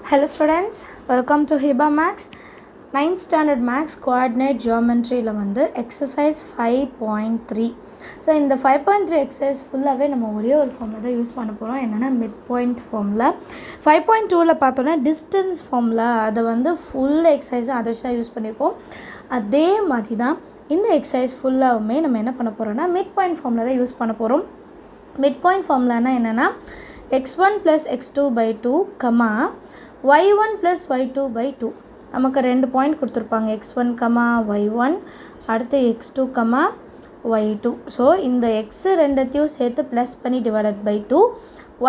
Hello students, welcome to Hiba Max 9th standard Max coordinate geometry la vandu exercise 5.3. So in the 5.3 exercise full ave நம்ம ஒரே ஒரு formula தான் use பண்ண போறோம். என்னன்னா midpoint formula. 5.2 ல பார்த்தோம்னா distance formula அத வந்து full exercise அத வச்சு யூஸ் பண்ணிருப்போம். அதே மாதிரி தான் இந்த exercise full-ஆவுமே நம்ம என்ன பண்ண போறோம்னா midpoint formula தான் யூஸ் பண்ண போறோம். midpoint formula என்னன்னா x1 plus x2 by 2, y1 plus y2 by 2. நமக்கு ரெண்டு பாயிண்ட் கொடுத்துருப்பாங்க x1, y1, அடுத்து x2, y2. ஸோ இந்த x ரெண்டத்தையும் சேர்த்து ப்ளஸ் பண்ணி டிவைடட் பை 2,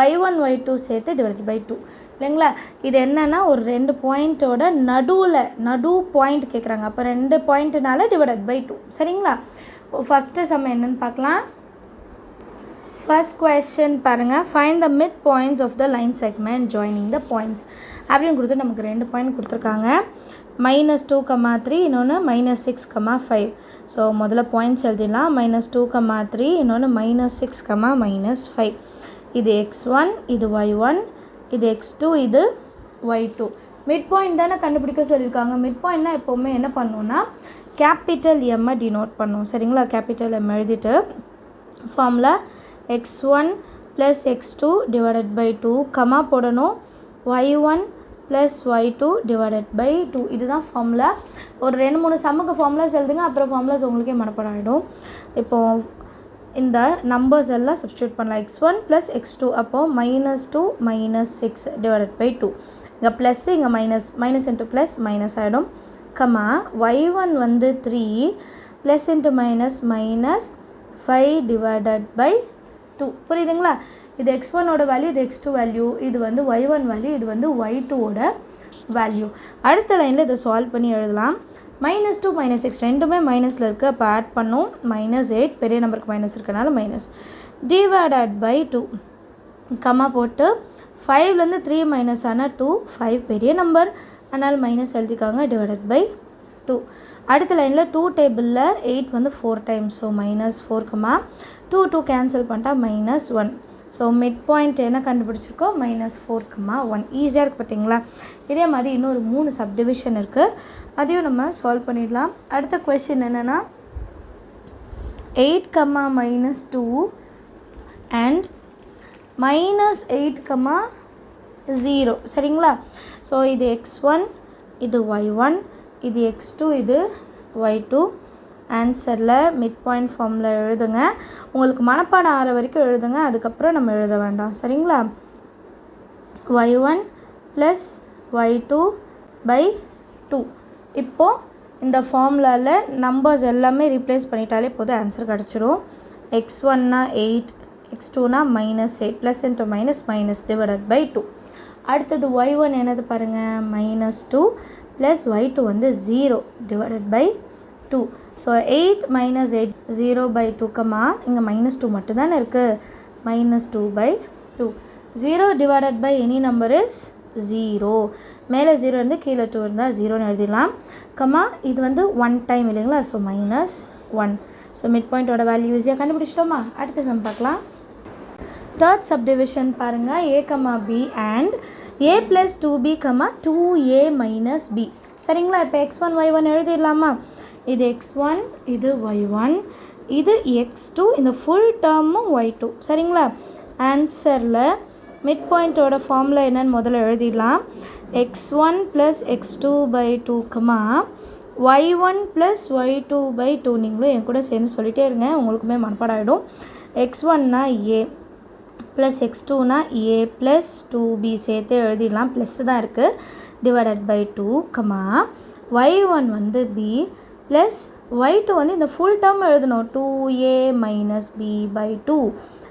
y1, y2 சேர்த்து டிவைடட் பை 2 இல்லைங்களா. இது என்னென்னா ஒரு ரெண்டு பாயிண்ட்டோட நடு பாயிண்ட் கேட்குறாங்க. அப்போ ரெண்டு பாயிண்ட்டுனால டிவைடட் பை 2 சரிங்களா. ஃபஸ்ட்டு சம் என்னன்னு பார்க்கலாம். First question பாருங்க, find the midpoints of the line segment joining the points அப்படின்னு கொடுத்து நமக்கு ரெண்டு பாயிண்ட் கொடுத்துருக்காங்க. -2, 3 இன்னொன்று -6, 5. ஸோ முதல்ல பாயிண்ட்ஸ் எழுதிடலாம். -2, 3 இன்னொன்று -6, -5. இது x1, இது y1, இது x2, இது y2. மிட் பாயிண்ட் தானே கண்டுபிடிக்க சொல்லியிருக்காங்க. மிட் பாயிண்ட்னா எப்போவுமே என்ன பண்ணுவோன்னா கேபிட்டல் எம்மை டினோட் பண்ணுவோம் சரிங்களா. கேபிட்டல் எம் எழுதிட்டு formula x1 plus x2 divided by 2, comma போடணும், y1 plus y2 divided by 2. இதுதான் ஃபார்முலா. ஒரு 2-3 சம்முக்கு ஃபார்முலாஸ் எழுதுங்க, அப்புறம் ஃபார்முலாஸ் உங்களுக்கே மனப்பாடம் ஆகிடும். இப்போது இந்த நம்பர்ஸ் எல்லாம் சப்ஸ்டியூட் பண்ணலாம். x1 plus x2 அப்போது -2 -6 divided by 2. இங்கே ப்ளஸ் இங்கே மைனஸ் இன்ட்டு ப்ளஸ் மைனஸ் ஆகிடும். கமா y1 வந்து 3 plus into minus 5 divided by 2. புரியுதுங்களா. இது x1 ஓட வேல்யூ, இது x2 வேல்யூ, இது வந்து y1 வேல்யூ, இது வந்து y2 ஓட வேல்யூ. அடுத்த லைனில் இதை சால்வ் பண்ணி எழுதலாம். -2 -6 ரெண்டுமே மைனஸில் இருக்குது. அப்போ ஆட் பண்ணும். -8 பெரிய நம்பருக்கு மைனஸ் இருக்கனால மைனஸ் டிவைடட் பை 2. கம்மா போட்டு 5லேருந்து 3 மைனஸ் ஆனால் 2, 5 பெரிய நம்பர் அதனால் மைனஸ் எழுதிக்காங்க டிவைடட் பை 2. அடுத்த லைனில் 2 டேபிளில் 8 வந்து 4 டைம்ஸ். ஸோ -4, 2 கேன்சல் பண்ணிட்டா -1. ஸோ மிட் பாயிண்ட் என்ன கண்டுபிடிச்சிருக்கோம், -4, 1. ஈஸியாக இருக்குது பார்த்தீங்களா. இதே மாதிரி இன்னொரு 3 சப்டிவிஷன் இருக்குது, அதையும் நம்ம சால்வ் பண்ணிடலாம். அடுத்த கொஸ்டின் என்னென்னா 8, -2 அண்ட் -8, 0 சரிங்களா. ஸோ இது x1, இது y1, இது x2, இது y2. ஆன்சரில் மிட் பாயிண்ட் ஃபார்மில் எழுதுங்க. உங்களுக்கு மனப்பாடம் ஆகிற வரைக்கும் எழுதுங்க, அதுக்கப்புறம் நம்ம எழுத வேண்டாம் சரிங்களா. y1 plus y2 by 2. இப்போது இந்த ஃபார்முலாவில் நம்பர்ஸ் எல்லாமே ரீப்ளேஸ் பண்ணிட்டாலே போதும், ஆன்சர் கிடச்சிரும். x1னா 8, x2னா -8, plus into minus divided by 2. அடுத்தது y1 என்னது பாருங்கள், -2 ப்ளஸ் y2 வந்து 0 டிவைடட் பை 2. ஸோ 8 -8 0 by 2, இங்கே -2 மட்டும்தானே இருக்குது, -2 by 2. 0 divided by any number is 0. மேலே 0 இருந்து கீழே 2 இருந்தால் 0ன்னு எழுதிடலாம். இது வந்து 1 டைம் இல்லைங்களா. ஸோ -1. ஸோ மிட் பாயிண்ட்டோட வேல்யூ ஈஸியாக கண்டுபிடிச்சிட்டோமா. அடுத்த சம் பார்க்கலாம். தேர்ட் சப்டிவிஷன் பாருங்கள், a, b and a plus 2b, 2a minus b சரிங்களா. இப்போ x1 y1 எழுதிடலாமா. இது x1, இது y1, இது x2, இந்த ஃபுல் டேர்மும் y2 சரிங்களா. ஆன்சரில் மிட் பாயிண்ட்டோட ஃபார்முலா என்னன்னு முதல்ல எழுதிடலாம். x1 plus x2 by 2, y1 plus y2 by 2. நீங்களும் என் கூட சேர்ந்து சொல்லிகிட்டே இருங்க, உங்களுக்குமே மனப்பாடம் ஆகிடும். x1னா a ப்ளஸ் x2னா a ப்ளஸ் 2b சேர்த்து எழுதிடலாம், ப்ளஸ் தான் இருக்குது, டிவைடட் பை 2, y1 வந்து b ப்ளஸ் y2 வந்து இந்த ஃபுல் டேர்ம் எழுதணும், 2a மைனஸ் b by 2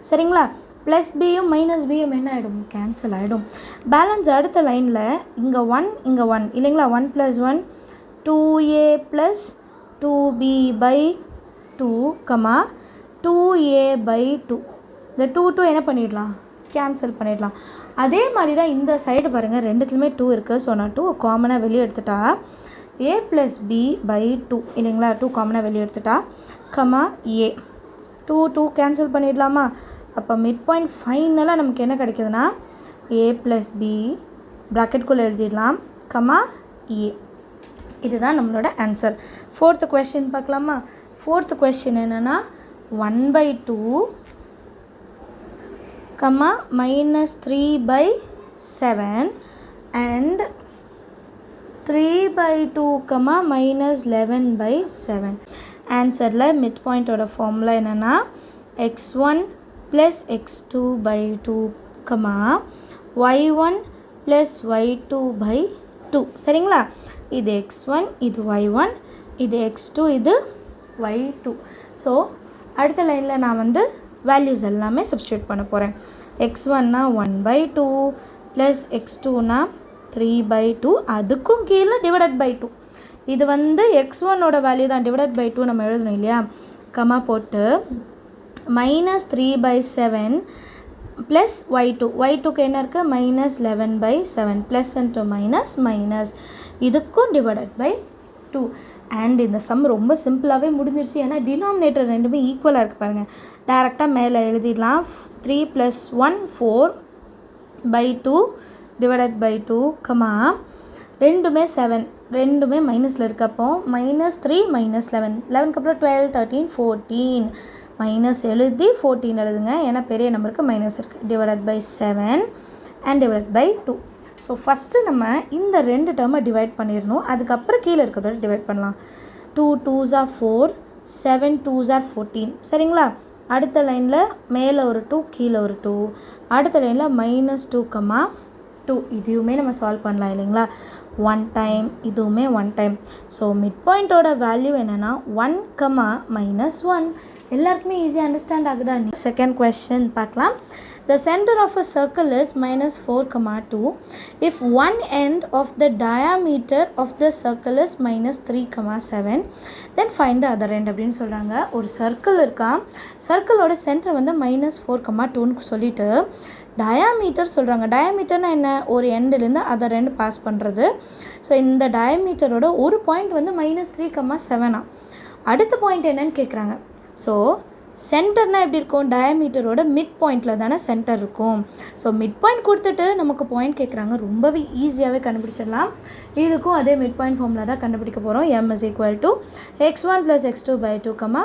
சரிங்களா. ப்ளஸ் பியும் மைனஸ் பியும் என்ன ஆகிடும், கேன்சல் ஆகிடும். பேலன்ஸ் அடுத்த லைனில் இங்கே 1 இல்லைங்களா. 1 + 1 2a plus 2b by 2, 2a by 2. இந்த 2 என்ன பண்ணிடலாம், கேன்சல் பண்ணிடலாம். அதே மாதிரி தான் இந்த சைடு பாருங்கள், ரெண்டுத்துலையுமே 2 இருக்குது. ஸோ நான் 2 காமனாக வெளியே எடுத்துட்டா a + b by 2 இல்லைங்களா. 2 காமனாக வெளியே எடுத்துட்டா a 2 கேன்சல் பண்ணிடலாமா. அப்போ மிட் பாயிண்ட் ஃபைனலாக நமக்கு என்ன கிடைக்குதுன்னா a + b ப்ராக்கெட்குள்ளே எழுதிடலாம் கமா ஏ. இதுதான் நம்மளோட ஆன்சர். 4th question பார்க்கலாமா? 4th question என்னென்னா 1/2 கமா -3/7 and 3/2 கமா -11/7. ஆன்சரில் மிட் பாயிண்டோட ஃபார்முலா என்னென்னா x1 + x2/2 comma y1 + y2/2. சரிங்களா? இது x1, இது y1, இது x2, இது y2. ஸோ அடுத்த லைனில் நான் வந்து வேல்யூஸ் எல்லாமே சப்ஸ்டியூட் பண்ண போகிறேன். x1னா 1/2 ப்ளஸ் x2னா 3/2, அதுக்கும் கீழே /2. இது வந்து x1ஓட வேல்யூ தான், /2 நம்ம எழுதணும் இல்லையா? கமா போட்டு -3/7 ப்ளஸ் y2க்கு என்ன இருக்குது? -11/7. ப்ளஸ் இன்ட்டு மைனஸ் இதுக்கும் /2. அண்ட் இந்த சம் ரொம்ப சிம்பிளாகவே முடிஞ்சிருச்சு. ஏன்னா டினாமினேட்டர் ரெண்டுமே ஈக்குவலாக இருக்குது பாருங்கள். டேரெக்டாக மேலே எழுதிடலாம். 3 + 1 4/2 /2 கமா ரெண்டுமே 7, ரெண்டுமே மைனஸில் இருக்கப்போ -3 -11, 11க்கு அப்புறம் 12 13 14, மைனஸ் எழுதி 14 எழுதுங்க. ஏன்னா பெரிய நம்பருக்கு மைனஸ் இருக்குது. /7 and /2. ஸோ ஃபஸ்ட்டு நம்ம இந்த 2 டேர்மை டிவைட் பண்ணிடணும். அதுக்கப்புறம் கீழே இருக்கிறதோட டிவைட் பண்ணலாம். 2 2s are 4, 7 2s are 14. சரிங்களா? அடுத்த லைனில் மேலே ஒரு 2, கீழே ஒரு 2. அடுத்த லைனில் -2, 2. இதுவுமே நம்ம சால்வ் பண்ணலாம் இல்லைங்களா? 1 டைம், இதுவுமே 1 டைம். ஸோ மிட் பாயிண்ட்டோட வேல்யூ என்னென்னா 1, -1. எல்லாருக்குமே ஈஸியாக அண்டர்ஸ்டாண்ட் ஆகுதா? செகண்ட் கொஸ்டின் பார்க்கலாம். The center of a circle is -4, 2. If one end of the diameter of the circle is -3, 7, then find the other end அப்படின்னு சொல்கிறாங்க. ஒரு சர்க்கிள் இருக்கா, சர்க்கிளோட சென்டர் வந்து -4, 2ன்னு சொல்லிட்டு டயாமீட்டர் சொல்கிறாங்க. டயாமீட்டர்னால் என்ன? ஒரு எண்டுலேருந்து அதர் எண்டு பாஸ் பண்ணுறது. ஸோ இந்த டயாமீட்டரோட ஒரு பாயிண்ட் வந்து -3, 7. அடுத்த பாயிண்ட் என்னன்னு கேட்குறாங்க. ஸோ சென்டர்னால் எப்படி இருக்கும்? டயாமீட்டரோட மிட் பாயிண்டில் தானே சென்டர் இருக்கும். ஸோ மிட் பாயிண்ட் கொடுத்துட்டு நமக்கு பாயிண்ட் கேட்குறாங்க. ரொம்பவே ஈஸியாகவே கண்டுபிடிச்சிடலாம். இதுக்கும் அதே மிட் பாயிண்ட் ஃபார்மில் தான் கண்டுபிடிக்க போகிறோம். m = x1 + x2/2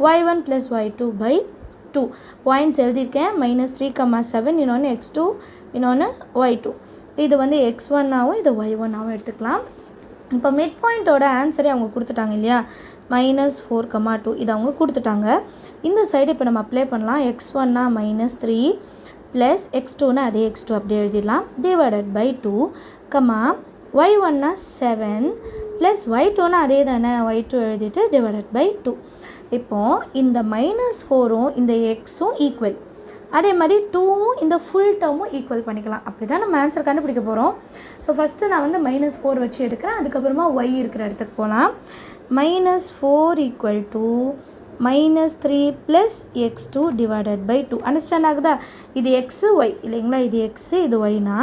y1 + y2/2. Points எழுதியிருக்கேன். -3, 7, இன்னொன்று x2, இன்னொன்று y2. இது வந்து x1ஆகவும் இது y1ஆகவும் எடுத்துக்கலாம். இப்போ மிட் பாயிண்ட்டோட ஆன்சரே அவங்க கொடுத்துட்டாங்க இல்லையா? -4, 2 இது அவங்க கொடுத்துட்டாங்க. இந்த சைடு இப்போ நம்ம அப்ளை பண்ணலாம். x1னா -3 ப்ளஸ் x2னா அதே x2 அப்படியே எழுதிடலாம். /2 y1னா 7 ப்ளஸ் y2னா அதே தானே, y2 எழுதிட்டு /2. இப்போது இந்த -4ம் இந்த xும் ஈக்குவல். அதே மாதிரி 2வும் இந்த ஃபுல் டேர்மும் ஈக்குவல் பண்ணிக்கலாம். அப்படி தான் நம்ம ஆன்சர் கண்டுபிடிக்க போகிறோம். ஸோ ஃபஸ்ட்டு நான் வந்து -4 வச்சு எடுக்கிறேன். அதுக்கப்புறமா y இருக்கிற இடத்துக்கு போகலாம். -4 = -3 ப்ளஸ் x2 /2. அண்டர்ஸ்டாண்ட் ஆகுதா? இது x y இல்லைங்களா? இது x, இது yனா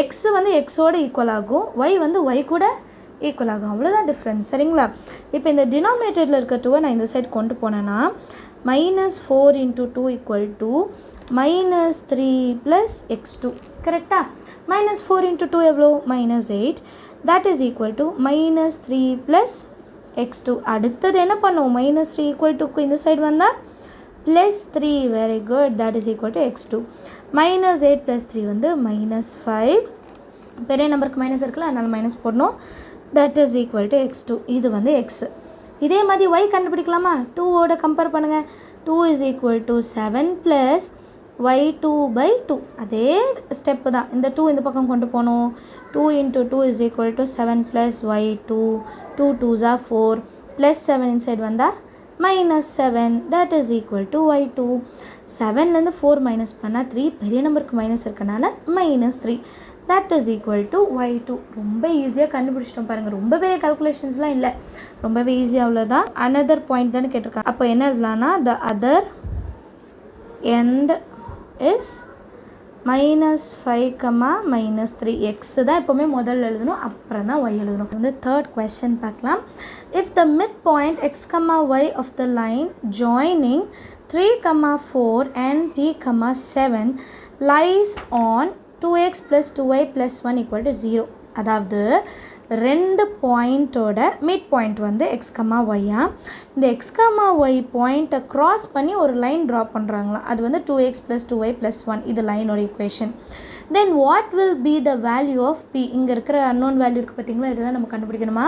x வந்து xோட ஈக்குவல் ஆகும், y வந்து y கூட ஈக்குவல் ஆகும். அவ்வளோதான் டிஃப்ரென்ஸ். சரிங்களா? இப்போ இந்த டினாமினேட்டரில் இருக்க 2வை நான் இந்த சைட் கொண்டு போனேன்னா -4 × 2 = -3 ப்ளஸ் x2. கரெக்டாக? -4 × 2 எவ்வளோ? -8. that is equal to -3 plus x2. அடுத்தது என்ன பண்ணுவோம்? -3 = 2க்கு இந்த சைடு வந்தால் +3. Very good. that is equal to x2. -8 + 3 வந்து -5. பெரிய நம்பருக்கு மைனஸ் இருக்குல்ல, அதனால் மைனஸ் போடணும். that is equal to x2. இது வந்து x. இதே மாதிரி y கண்டுபிடிக்கலாமா? 2ஓட கம்பேர் பண்ணுங்கள். 2 = 7 ப்ளஸ் y2/2. அதே ஸ்டெப்பு தான். இந்த 2 இந்த பக்கம் கொண்டு போகணும். 2 × 2 = 7 plus y2. 2 2s are 4 plus 7 inside வந்தால் -7. that is equal to y2. 7லேருந்து 4 minus பண்ணால் 3. பெரிய நம்பருக்கு மைனஸ் இருக்கனால -3. that is equal to y2. ரொம்ப ஈஸியாக கண்டுபிடிச்சிட்டோம் பாருங்கள். ரொம்ப பெரிய கால்குலேஷன்ஸ்லாம் இல்லை, ரொம்பவே ஈஸியாக அவ்வளோதான். another பாயிண்ட் தானே கேட்டிருக்காங்க. அப்போ என்ன எழுதலாம்னா the other end is -5, -3. x தான் எப்போவுமே முதல்ல எழுதணும், அப்புறம் தான் y எழுதணும். வந்து தேர்ட் கொஸ்டின் பார்க்கலாம். if the midpoint x, y of the line joining 3, 4 and p, 7 lies on 2x plus 2y plus 1 equal to 0. அதாவது ரெண்டு பாயிண்ட்டோட மிட் பாயிண்ட் வந்து x, y. இந்த x, y பாயிண்ட்டை க்ராஸ் பண்ணி ஒரு லைன் ட்ரா பண்ணுறாங்களாம். அது வந்து 2x plus 2y plus 1. இது லைனோட equation. Then what will be the value of p? இங்கே இருக்கிற அன்னோன் வேல்யூ இருக்குது பார்த்தீங்களா, இதுதான் நம்ம கண்டுபிடிக்கணுமா.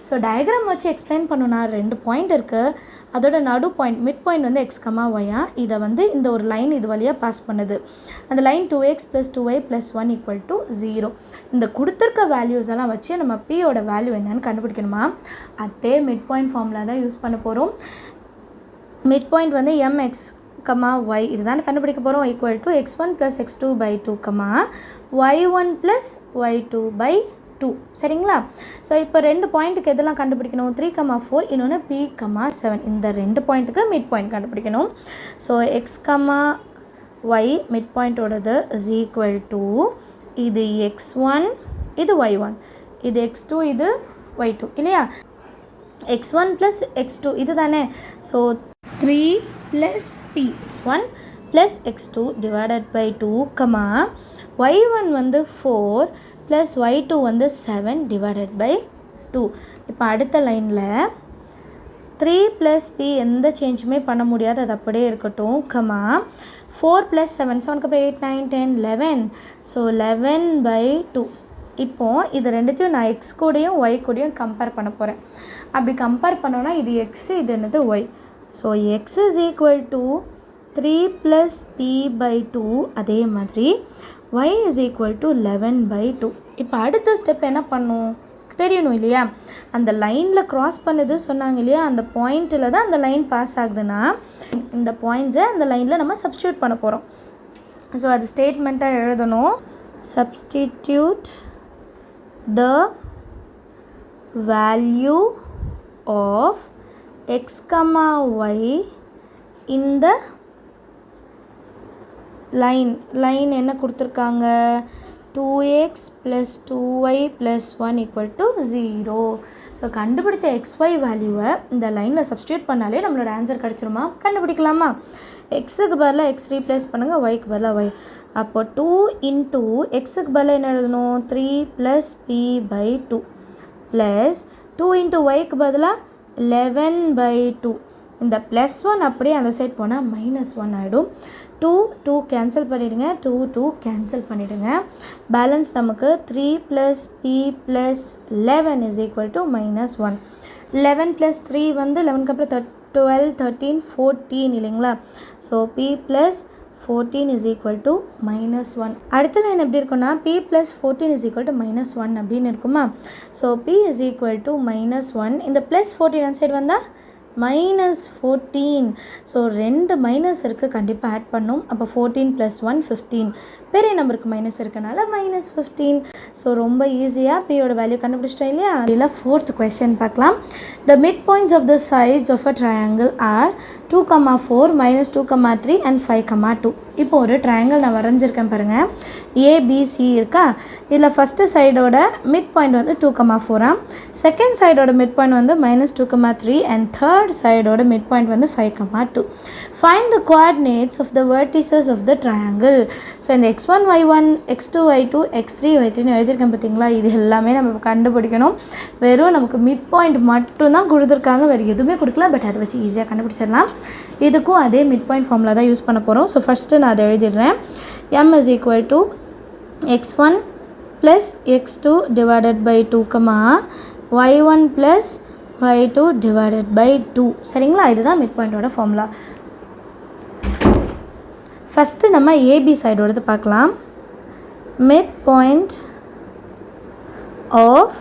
ஸோ டயக்ராம் வச்சு எக்ஸ்பிளைன் பண்ணணும்னா ரெண்டு பாயிண்ட் இருக்குது, அதோட நடு பாயிண்ட் மிட் பாயிண்ட் வந்து x, y. இதை வந்து இந்த ஒரு லைன் இது வழியாக பாஸ் பண்ணுது. அந்த line 2x plus 2y plus 1 equal to 0. இந்த கொடுத்துருக்க வேல்யூஸ் எல்லாம் வச்சு நம்ம பியோட வேல்யூ என்னன்னு கண்டுபிடிக்கணுமா. அதே மிட் பாயிண்ட் ஃபார்முலா தான் யூஸ் பண்ண போகிறோம். மிட் பாயிண்ட் வந்து mx, y இதுதான் கண்டுபிடிக்க போகிறோம். Equal to x1 plus x2 by 2, y1 plus y2 by 2. சரிங்களா. ஸோ இப்போ ரெண்டு பாயிண்ட்டுக்கு எதெல்லாம் கண்டுபிடிக்கணும், 3, 4, இன்னொன்று p, 7. இந்த ரெண்டு பாயிண்ட்டுக்கு மிட் பாயிண்ட் கண்டுபிடிக்கணும். ஸோ x, y மிட் பாயிண்ட்டோடது is equal to இது x1, இது y1, இது x2, இது y2 இல்லையா. x1 plus x2 இது தானே. So 3 plus p x1 plus x2 divided by 2, y1 வந்து 4 plus y2 வந்து 7 divided by 2. இப்போ அடுத்த லைனில் 3 plus p எந்த சேஞ்சுமே பண்ண முடியாது, அது அப்படியே இருக்கட்டும். 4 plus 7, 7 அப்புறம் 8, 9, 10, 11. So 11 by 2. இப்போது இது ரெண்டுத்தையும் நான் x கூடயும் y கூடயும் கம்பேர் பண்ண போகிறேன். அப்படி கம்பேர் பண்ணோன்னா இது x, இது என்னது y. So x is equal to 3 plus p by 2. அதே மாதிரி y is equal to 11 by 2. இப்போ அடுத்த ஸ்டெப் என்ன பண்ணும் தெரியணும் இல்லையா. அந்த லைனில் க்ராஸ் பண்ணுது சொன்னாங்க இல்லையா, அந்த பாயிண்ட்டில் தான் அந்த லைன் பாஸ் ஆகுதுன்னா இந்த பாயிண்ட்ஸை அந்த லைனில் நம்ம சப்ஸ்டியூட் பண்ண போகிறோம். ஸோ அது ஸ்டேட்மெண்ட்டாக எழுதணும். Substitute the value of x, y in the line என்ன கொடுத்துருக்காங்க, 2x plus 2y plus 1 equal to 0. So கண்டுபிடிச்ச xy வேல்யூவை இந்த லைனில் சப்ஸ்டியூட் பண்ணாலே நம்மளோட ஆன்சர் கிடச்சிருமா, கண்டுபிடிக்கலாமா. எக்ஸுக்கு பதிலாக எக்ஸ் ரீப்ளேஸ் பண்ணுங்கள், ஒய்க்கு பதிலாக ஒய். அப்போ 2 into எக்ஸுக்கு பதிலாக என்ன எழுதணும், 3 plus p by 2 plus 2 into ஒய்க்கு பதிலாக 11 by 2. இந்த ப்ளஸ் 1 அப்படியே அந்த சைட் போனால் -1 ஆகிடும். 2 கேன்சல் பண்ணிவிடுங்க, 2 கேன்சல் பண்ணிவிடுங்க. பேலன்ஸ் நமக்கு 3 plus p plus 11 is equal to -1. 11 plus 3 வந்து 11க்கு அப்புறம் 12, 13, 14 இல்லைங்களா. So p plus 14 is equal to -1. அடுத்த லைன் எப்படி இருக்குன்னா p plus 14 is equal to -1 அப்படின்னு இருக்குமா. So p is equal to -1. இந்த ப்ளஸ் 14 அந்த சைடு வந்தால் -14. ஸோ ரெண்டு மைனஸ் இருக்குது, கண்டிப்பாக ஆட் பண்ணும். அப்போ 14 plus 1 15. பெரிய நம்பருக்கு மைனஸ் இருக்கனால -15. ஸோ ரொம்ப ஈஸியாக பியோட வேல்யூ கண்டுபிடிச்சிட்டோம் இல்லையா. அதில் 4th question பார்க்கலாம். The midpoints of the sides of a triangle are 2, 4, -2, 3 and 5, 2. இப்போ ஒரு ட்ரையாங்கிள் நான் வரைஞ்சிருக்கேன் பாருங்கள். ஏபிசி இருக்கா. இதில் ஃபஸ்ட்டு சைடோட மிட் பாயிண்ட் வந்து 2, 4. செகண்ட் சைடோட மிட் பாயிண்ட் வந்து -2, 3 அண்ட் தேர்ட் சைடோட மிட் பாயிண்ட் வந்து 5, 2. Find the coordinates of the vertices of the triangle. So இந்த x1, y1, x2, y2, x3, y3 எழுதியிருக்கேன் பார்த்தீங்களா. இது எல்லாமே நம்ம கண்டுபிடிக்கணும். வெறும் நமக்கு மிட் பாயிண்ட் மட்டும்தான் கொடுத்துருக்காங்க, வேறு எதுவுமே கொடுக்கல. பட் அதை வச்சு ஈஸியாக கண்டுபிடிச்சிடலாம். இதுக்கும் அதே மிட் பாயிண்ட் ஃபார்முலா தான் யூஸ் பண்ண போகிறோம். ஸோ ஃபஸ்ட்டு நான் அதை எழுதிடுறேன். m is equal to x1 plus x2 divided by 2, y1 plus y2 divided by 2. சரிங்களா, இதுதான் மிட் பாயிண்டோட ஃபார்முலா. ஃபஸ்ட்டு நம்ம ஏபி சைடோடது பார்க்கலாம். Mid point of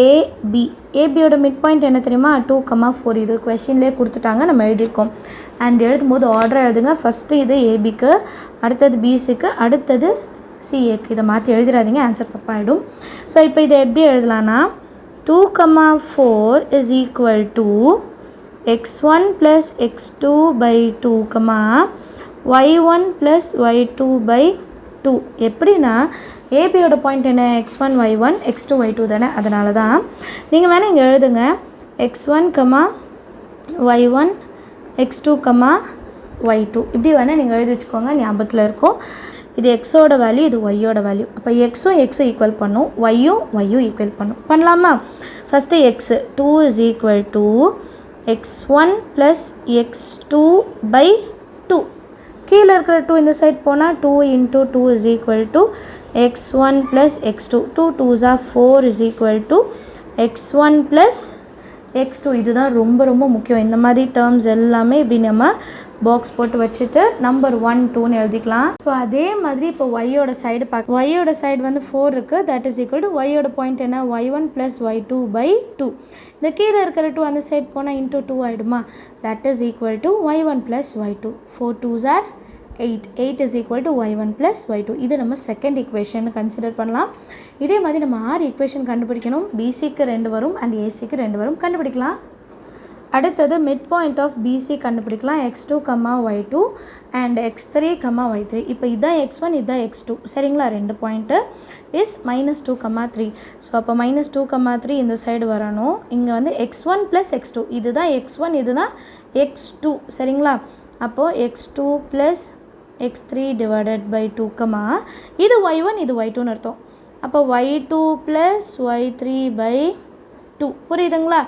AB. ஏபியோட மிட் பாயிண்ட் என்ன தெரியுமா, 2, 4. இது கொஷின்லேயே கொடுத்துட்டாங்க, நம்ம எழுதியிருக்கோம். அண்ட் எழுதும் போது ஆர்டர் எழுதுங்க. ஃபஸ்ட்டு இது ஏபிக்கு, அடுத்தது பிசிக்கு, அடுத்தது சிஏக்கு. இதை மாற்றி எழுதிடாதீங்க, ஆன்சர் தப்பாகிடும். ஸோ இப்போ இதை எப்படி எழுதலான்னா 2, 4 is equal to x1 plus x2 by 2, y1 plus y2 by 2. எப்படின்னா ஏபியோட பாயிண்ட் என்ன, x1, y1, x2, y2 தானே. அதனால தான் நீங்கள் வேணால் இங்கே எழுதுங்க x1, y1, x2, y2 இப்படி வேணால் நீங்கள் எழுதி வச்சுக்கோங்க, ஞாபகத்தில் இருக்கும். இது எக்ஸோட வேல்யூ, இது ஒய்யோட வேல்யூ. அப்போ எக்ஸும் எக்ஸும் ஈக்குவல் பண்ணும், ஒய்யும் ஈக்குவல் பண்ணும். பண்ணலாமா? First x 2 is equal to x1 plus x2 by 2. கீழே இருக்கிற 2 இந்த சைட் போனால் 2 into 2 is equal to x1 plus x2. 2 2s are 4 is equal to x1 plus x2. இதுதான் ரொம்ப ரொம்ப முக்கியம். இந்த மாதிரி டேர்ம்ஸ் எல்லாமே இப்படி நம்ம பாக்ஸ் போட்டு வச்சுட்டு நம்பர் 1 2ன்னு எழுதிக்கலாம். ஸோ அதே மாதிரி இப்போ ஒய்யோட சைடு பார்க்க, ஒய்யோட சைடு வந்து 4 இருக்குது. தட் இஸ் ஈக்குவல் டு ஒய்யோட பாயிண்ட் என்ன, y1 ப்ளஸ் y2 பை 2. இந்த கீழே இருக்கிற 2 அந்த சைட் போனால் இன்ட்டு 2 ஆகிடுமா. That is equal to y1 plus y2. 4 2s are 8. 8 is equal to y1 plus y2. இது நம்ம செகண்ட் ஈக்குவேஷன் கன்சிடர் பண்ணலாம். இதே மாதிரி நம்ம 6 ஈக்குவேஷன் கண்டுபிடிக்கணும். பிசிக்கு 2 வரும் அண்ட் ஏசிக்கு 2 வரும், கண்டுபிடிக்கலாம். அடுத்தது மிட் பாயிண்ட் ஆஃப் பிசி கண்டுபிடிக்கலாம். x2, y2 and x3, y3. இப்போ இதுதான் x1, இதுதான் x2 சரிங்களா. 2 பாயிண்ட்டு இஸ் -2, 3. ஸோ அப்போ -2, 3 இந்த சைடு வரணும். இங்கே வந்து x1 ப்ளஸ் x2. இதுதான் x1, இதுதான் x2 சரிங்களா. அப்போது x2 plus x3 divided by 2, இது y1 இது y2ன்னு அர்த்தம். அப்போ y2 ப்ளஸ் y3 by 2 புரியுதுங்களா.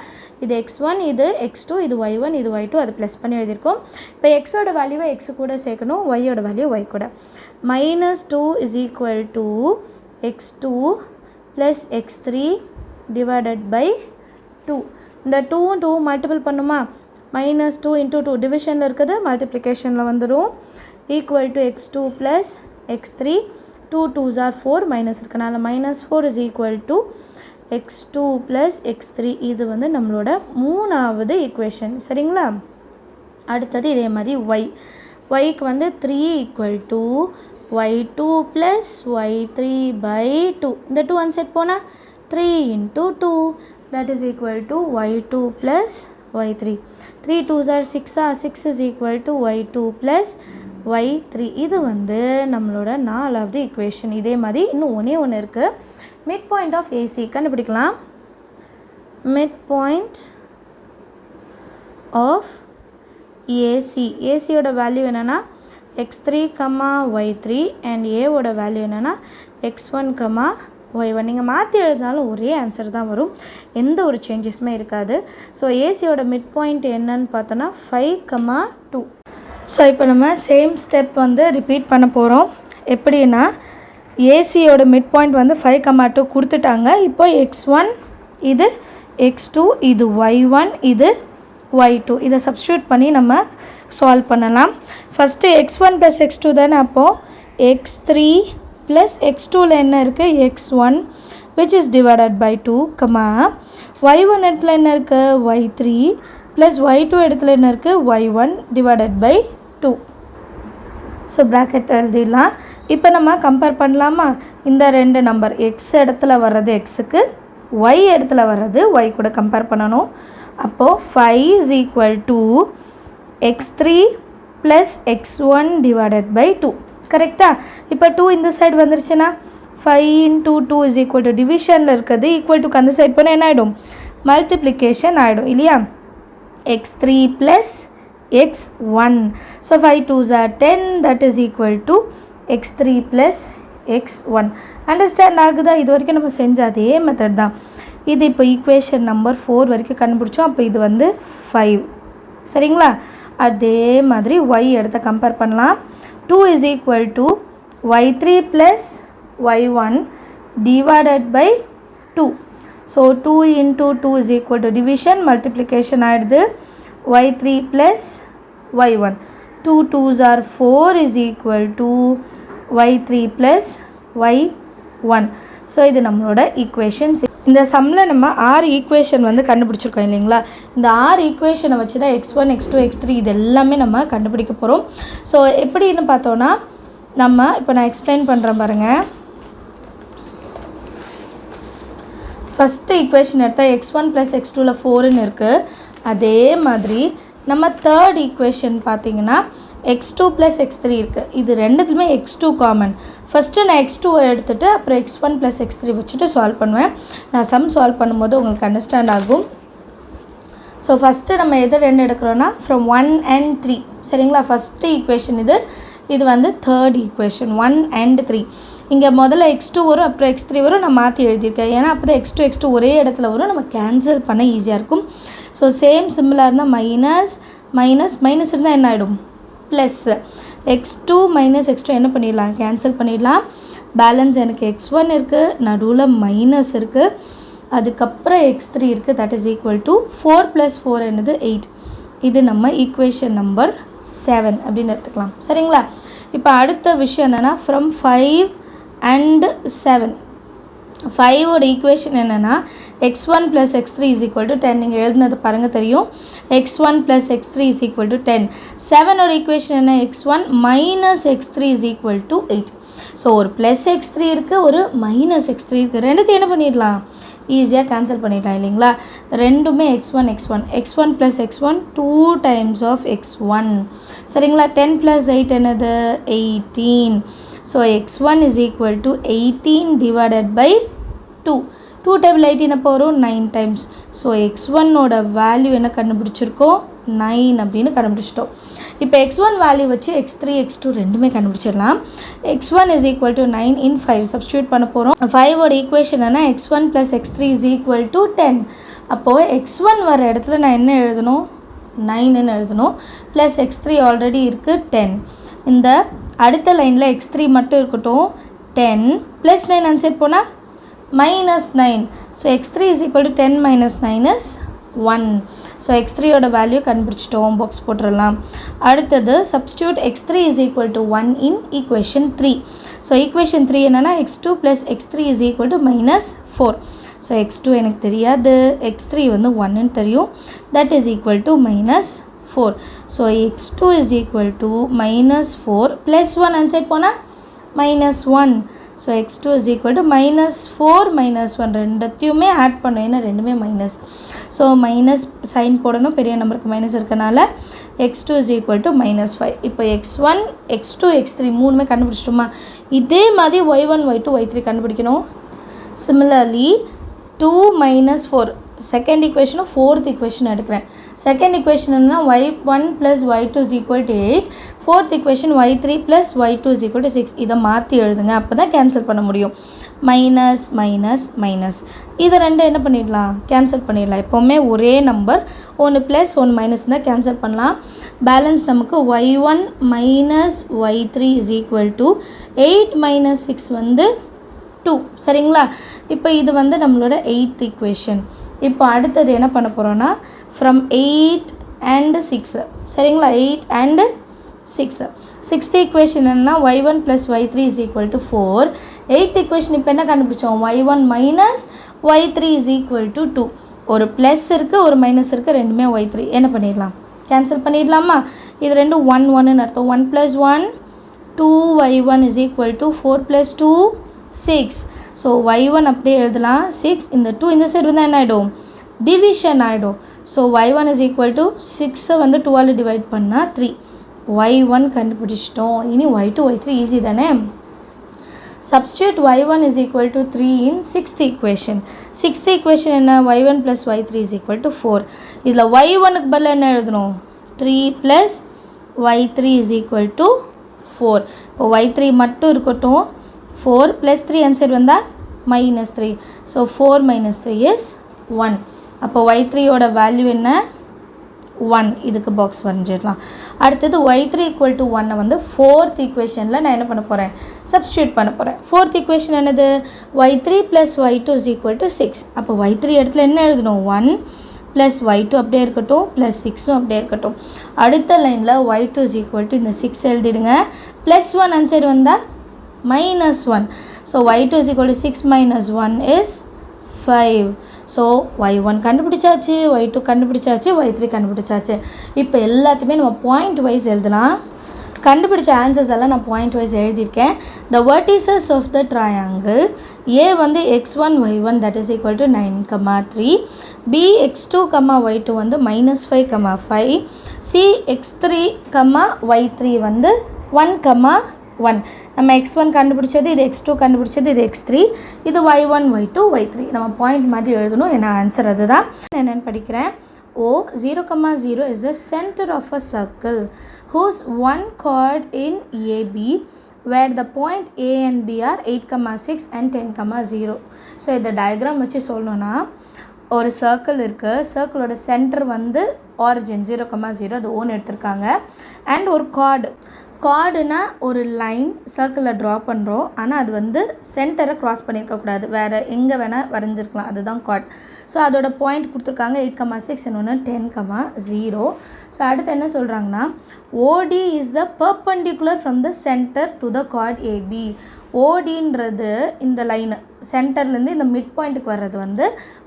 இது x1 இது x2 இது y1 இது y2 அது ப்ளஸ் பண்ணி எழுதியிருக்கோம். இப்போ எக்ஸோட வேல்யூவை எக்ஸு கூட சேர்க்கணும், ஒய்யோட வேல்யூ ஒய் கூட. -2 is equal to x2 plus x3 divided by 2. இந்த 2ம் 2 மல்டிபிள் பண்ணுமா. -2 இன்ட்டு 2 டிவிஷனில் இருக்குது, மல்டிப்ளிகேஷனில் வந்துடும். Equal to x2 plus x3. 2 2s are 4 minus இருக்கனால -4 is equal to x2 plus x3. இது வந்து நம்மளோட 3வது ஈக்குவேஷன் சரிங்களா. அடுத்தது இதே மாதிரி ஒய்க்கு வந்து 3 equal to y2 plus y3 by 2. இந்த 2 ஒன் சைட் போனால் 3 into 2 that is equal to y2 plus y3. 3 2s are 6. 6 is equal to y2 plus y3. இது வந்து நம்மளோட 4வது ஈக்குவேஷன். இதே மாதிரி இன்னும் ஒன்று இருக்குது. மிட் பாயிண்ட் ஆஃப் ஏசி கண்டுபிடிக்கலாம். மிட் பாயிண்ட் ஆஃப் ஏசியோட வேல்யூ என்னென்னா x3, y3 அண்ட் ஏவோட வேல்யூ என்னென்னா x1, y1. நீங்கள் மாற்றி எழுதினாலும் ஒரே ஆன்சர் தான் வரும், எந்த ஒரு சேஞ்சஸுமே இருக்காது. ஸோ ஏசியோட மிட் பாயிண்ட் என்னன்னு பார்த்தோன்னா 5, 2. ஸோ இப்போ நம்ம சேம் ஸ்டெப் வந்து ரிப்பீட் பண்ண போகிறோம். எப்படின்னா ஏசியோட மிட் பாயிண்ட் வந்து 5, 2 கொடுத்துட்டாங்க. இப்போ x1 இது x2 இது y1 இது y2. இதை சப்ஸ்டியூட் பண்ணி நம்ம சால்வ் பண்ணலாம். ஃபஸ்ட்டு x1 ப்ளஸ் x2 தானே. அப்போது x3 ப்ளஸ் x2ல் என்ன இருக்குது x1 which is divided by 2, y1 இடத்துல என்ன இருக்குது y3 ப்ளஸ் y2 இடத்துல என்ன இருக்குது y1 divided by 2. So bracket எழுதிடலாம். இப்போ நம்ம கம்பேர் பண்ணலாமா. இந்த 2 நம்பர் x இடத்துல வர்றது xக்கு, y இடத்துல வர்றது y கூட கம்பேர் பண்ணணும். அப்போது 5 is equal to x3 plus x1 divided by 2 கரெக்டா. இப்போ 2 இந்த சைடு வந்துருச்சுன்னா 5 into 2 is equal to டிவிஷனில் இருக்குது, ஈக்குவல் டுக்கு அந்த சைட் போனால் என்ன ஆகிடும், மல்டிப்ளிகேஷன் ஆகிடும் இல்லையா. x3 plus x1. So 5 2s are 10 that is equal to x3 plus x1. Understand ஆகுதா. இது வரைக்கும் நம்ம செஞ்ச அதே மெத்தட் தான். இது இப்போ ஈக்குவேஷன் நம்பர் 4 வரைக்கும் கண்டுபிடிச்சோம். அப்போ இது வந்து 5 சரிங்களா. அதே மாதிரி y எடுத்து கம்பேர் பண்ணலாம். 2 is equal to y3 plus y1 divided by 2. So 2 into 2 is equal to division, multiplication ஆயிடுது. y3 plus y1. 2 2s are 4 is equal to y3 plus y1. So இது நம்மளோட ஈக்குவேஷன்ஸ். இந்த சம்மில் நம்ம 6 ஈக்குவேஷன் வந்து கண்டுபிடிச்சிருக்கோம் இல்லைங்களா. இந்த 6 ஈக்குவேஷனை வச்சு தான் x1, x2, x3 இது எல்லாமே நம்ம கண்டுபிடிக்க போகிறோம். ஸோ எப்படின்னு பார்த்தோன்னா நம்ம இப்போ நான் எக்ஸ்பிளைன் பண்ணுறேன் பாருங்கள். ஃபஸ்ட்டு ஈக்குவேஷன் எடுத்தால் x1 ப்ளஸ் x2ல் 4ன்னு இருக்குது. அதே மாதிரி நம்ம தேர்ட் ஈக்குவேஷன் பார்த்திங்கன்னா x2 ப்ளஸ் x3 இருக்குது. இது ரெண்டுத்துலையுமே x2 காமன். ஃபஸ்ட்டு நான் x2 எடுத்துகிட்டு அப்புறம் x1 ப்ளஸ் x3 வச்சுட்டு சால்வ் பண்ணுவேன். நான் சம் சால்வ் பண்ணும்போது உங்களுக்கு அண்டர்ஸ்டாண்ட் ஆகும். ஸோ ஃபஸ்ட்டு நம்ம எது 2 எடுக்கிறோன்னா ஃப்ரம் 1 and 3 சரிங்களா. ஃபஸ்ட்டு ஈக்குவேஷன் இது வந்து தேர்ட் ஈக்குவேஷன் 1 and 3. இங்கே முதல்ல x2 வரும், அப்புறம் x3 வரும். நான் மாற்றி எழுதியிருக்கேன், ஏன்னா அப்போ தான் x2 ஒரே இடத்துல வரும், நம்ம கேன்சல் பண்ண ஈஸியாக இருக்கும். ஸோ சேம் சிம்பிளாக இருந்தால் மைனஸ் இருந்தால் என்ன ஆகிடும், ப்ளஸ். x2 மைனஸ் x2 என்ன பண்ணிடலாம், கேன்சல் பண்ணிடலாம். பேலன்ஸ் எனக்கு x1 இருக்குது, நடுவில் மைனஸ் இருக்குது, அதுக்கப்புறம் x3 இருக்குது. தட் இஸ் ஈக்குவல் டு 4 + 4 என்னது 8. இது நம்ம ஈக்குவேஷன் நம்பர் 7 அப்படின்னு எடுத்துக்கலாம் சரிங்களா. இப்போ அடுத்த விஷயம் என்னென்னா ஃப்ரம் 5 and 7. 5ஓட ஈக்குவேஷன் என்னென்னா x1 + x3 = 10. நீங்கள் எழுதுனது பாருங்கள் தெரியும். x1 + x3 = 10. 7ஓட ஈக்குவேஷன் என்ன, x1 - x3 = 8. ஸோ ஒரு ப்ளஸ் x3 இருக்குது, ஒரு மைனஸ் x3 இருக்குது. ரெண்டுத்தையும் என்ன பண்ணிடலாம், ஈஸியாக கேன்சல் பண்ணிடலாம் இல்லைங்களா. ரெண்டுமே x1 + x1 2 times of x1 சரிங்களா. 10 + 8 என்னது 18. So x1 = 18 divided by 2. 2 table 18 அப்போ வரும் 9 times. ஸோ x1ஓட வேல்யூ என்ன கண்டுபிடிச்சிருக்கோம், 9 அப்படின்னு கண்டுபிடிச்சிட்டோம். இப்போ x1 வேல்யூ வச்சு x3 x2 ரெண்டுமே கண்டுபிடிச்சிடலாம். x1 = 9 in 5 சப்ஸ்டியூட் பண்ண போகிறோம். 5ஓட ஈக்குவேஷன் என்ன, x1 + x3 = 10. அப்போது x1 வர இடத்துல நான் என்ன எழுதணும், 9ன்னு எழுதணும். ப்ளஸ் x3 ஆல்ரெடி இருக்குது 10. இந்த அடுத்த லைனில் x3 மட்டும் இருக்கட்டும். 10 + 9 ஆன்சர் போனால் -9. So x3 = 10 - 9 is 1. ஸோ x3ஓட வேல்யூ கண்டுபிடிச்சிட்டோம், பாக்ஸ் போட்டுடலாம். அடுத்தது substitute x3 = 1 in equation 3. So equation 3 என்னென்னா x2 + x3 = -4. ஸோ x2 எனக்கு தெரியாது, x3 வந்து 1ன்னு தெரியும். That is equal to -4. So x2 = -4 + 1 answer போனால் -1. ஸோ x2 = -4 - 1 ரெண்டுத்தையுமே ஆட் பண்ணோம், ஏன்னா ரெண்டுமே மைனஸ். ஸோ மைனஸ் சைன் போடணும், பெரிய நம்பருக்கு மைனஸ் இருக்கனால x2 = -5. இப்போ x1 x2 x3 மூணுமே கண்டுபிடிச்சிட்டோமா. இதே மாதிரி y1 y2 y3 கண்டுபிடிக்கணும். சிமிலர்லி 2 - 4 செகண்ட் ஈக்குவேஷனும் ஃபோர்த் ஈக்குவேஷன் எடுக்கிறேன். செகண்ட் ஈக்குவேஷன் என்னன்னா y1 + y2 = 8. Fourth equation y3 + y2 = 6. இதை மாற்றி எழுதுங்க, அப்போ தான் கேன்சல் பண்ண முடியும். மைனஸ் இதை ரெண்டு என்ன பண்ணிடலாம், கேன்சல் பண்ணிடலாம். எப்போவுமே ஒரே நம்பர் ஒன்று ப்ளஸ் ஒன்று மைனஸ் தான் கேன்சல் பண்ணலாம். பேலன்ஸ் நமக்கு y1 - y3 = 8 - 6 வந்து 2 சரிங்களா. இப்போ இது வந்து நம்மளோட 8th ஈக்குவேஷன். இப்போ அடுத்தது என்ன பண்ண போகிறோன்னா ஃப்ரம் 8 and 6 சரிங்களா. 8 and 6. 6th ஈக்குவேஷன் என்னன்னா y1 + y3 = 4. 8th ஈக்குவேஷன் இப்போ என்ன கண்டுபிடிச்சோம், y1 - y3 = 2. ஒரு ப்ளஸ் இருக்குது, ஒரு மைனஸ் இருக்குது, ரெண்டுமே y3. என்ன பண்ணிடலாம், கேன்சல் பண்ணிடலாமா. இது ரெண்டும் 1 1ன்னு அர்த்தம். 1 + 1 2y1 = 4 + 2 6. ஸோ y1 அப்படியே எழுதலாம் 6. இந்த 2 இந்த சைடு வந்து என்ன ஆகிடும், டிவிஷன் ஆகிடும். ஸோ y1 = 6 வந்து 2ஆல் டிவைட் பண்ணால் 3. y1 கண்டுபிடிச்சிட்டோம். இனி y2 y3 ஈஸி தானே. Substitute y1 = 3 in 6th equation. 6th equation என்ன, y1 + y3 = 4. இதில் y1க்கு பதில் என்ன எழுதணும், 3 + y3 = 4. இப்போ y3 மட்டும் இருக்கட்டும். 4 + 3 ஆன்சர் வந்தால் -3. So 4 - 3 is 1. அப்போ y3ஓட வேல்யூ என்ன, 1. இதுக்கு பாக்ஸ் வரைஞ்சிடலாம். அடுத்தது y3 = 1 வந்து ஃபோர்த் ஈக்குவேஷனில் நான் என்ன பண்ண போகிறேன், சப்ஸ்டியூட் பண்ண போகிறேன். ஃபோர்த் ஈக்குவேஷன் என்னது, y3 + y2 = 6. அப்போ y3 இடத்துல என்ன எழுதணும், 1 + y2 அப்படியே இருக்கட்டும், +6ம் அப்படியே இருக்கட்டும். அடுத்த லைனில் y2 = இந்த 6 எழுதிடுங்க. +1 ஆன்சர் வந்தால் -1. So y2 = 6 - 1 is 5. So y1 கண்டுபிடிச்சாச்சு, y2 கண்டுபிடிச்சாச்சு, y3 கண்டுபிடிச்சாச்சு. இப்போ எல்லாத்தையுமே நம்ம பாயிண்ட் வைஸ் எழுதலாம். கண்டுபிடிச்ச ஆன்சர்ஸ் எல்லாம் நான் பாயிண்ட் வைஸ் எழுதியிருக்கேன். The vertices of the triangle A வந்து x1 y1 that is equal to 9, 3. b x2, y2 வந்து -5, 5. c x3, y3 வந்து 1, 1. நம்ம x1 கண்டுபிடிச்சது, இது x2 கண்டுபிடிச்சது, இது x3, இது y1 y2 y3. நம்ம பாயிண்ட் மாதிரி எழுதணும், ஏன்னா ஆன்சர் அதுதான். என்னென்னு படிக்கிறேன். O 0, 0 is the center of a circle whose one chord in AB where the point A and B are 8, 6 and 10, 0. So இந்த டயக்ராம் வச்சு சொல்லணும்னா ஒரு சர்க்கிள் இருக்குது, சர்க்கிளோட சென்டர் வந்து ஆரிஜின் 0, 0 அது ஓன் எடுத்திருக்காங்க. அண்ட் ஒரு கார்டுனா ஒரு லைன் சர்க்கிளில் ட்ரா பண்ணுறோம், ஆனால் அது வந்து சென்டரை க்ராஸ் பண்ணியிருக்கக்கூடாது, வேறு எங்கே வேணால் வரைஞ்சிருக்கலாம், அதுதான் கார்டு. ஸோ அதோட பாயிண்ட் கொடுத்துருக்காங்க 8, 6 இன்னொன்று 10, 0. ஸோ அடுத்து என்ன சொல்கிறாங்கன்னா OD is the perpendicular from the centre to the chord AB. ஓடின்றது இந்த லைனு சென்டர்லேருந்து இந்த மிட் பாயிண்ட்டுக்கு வர்றது வந்து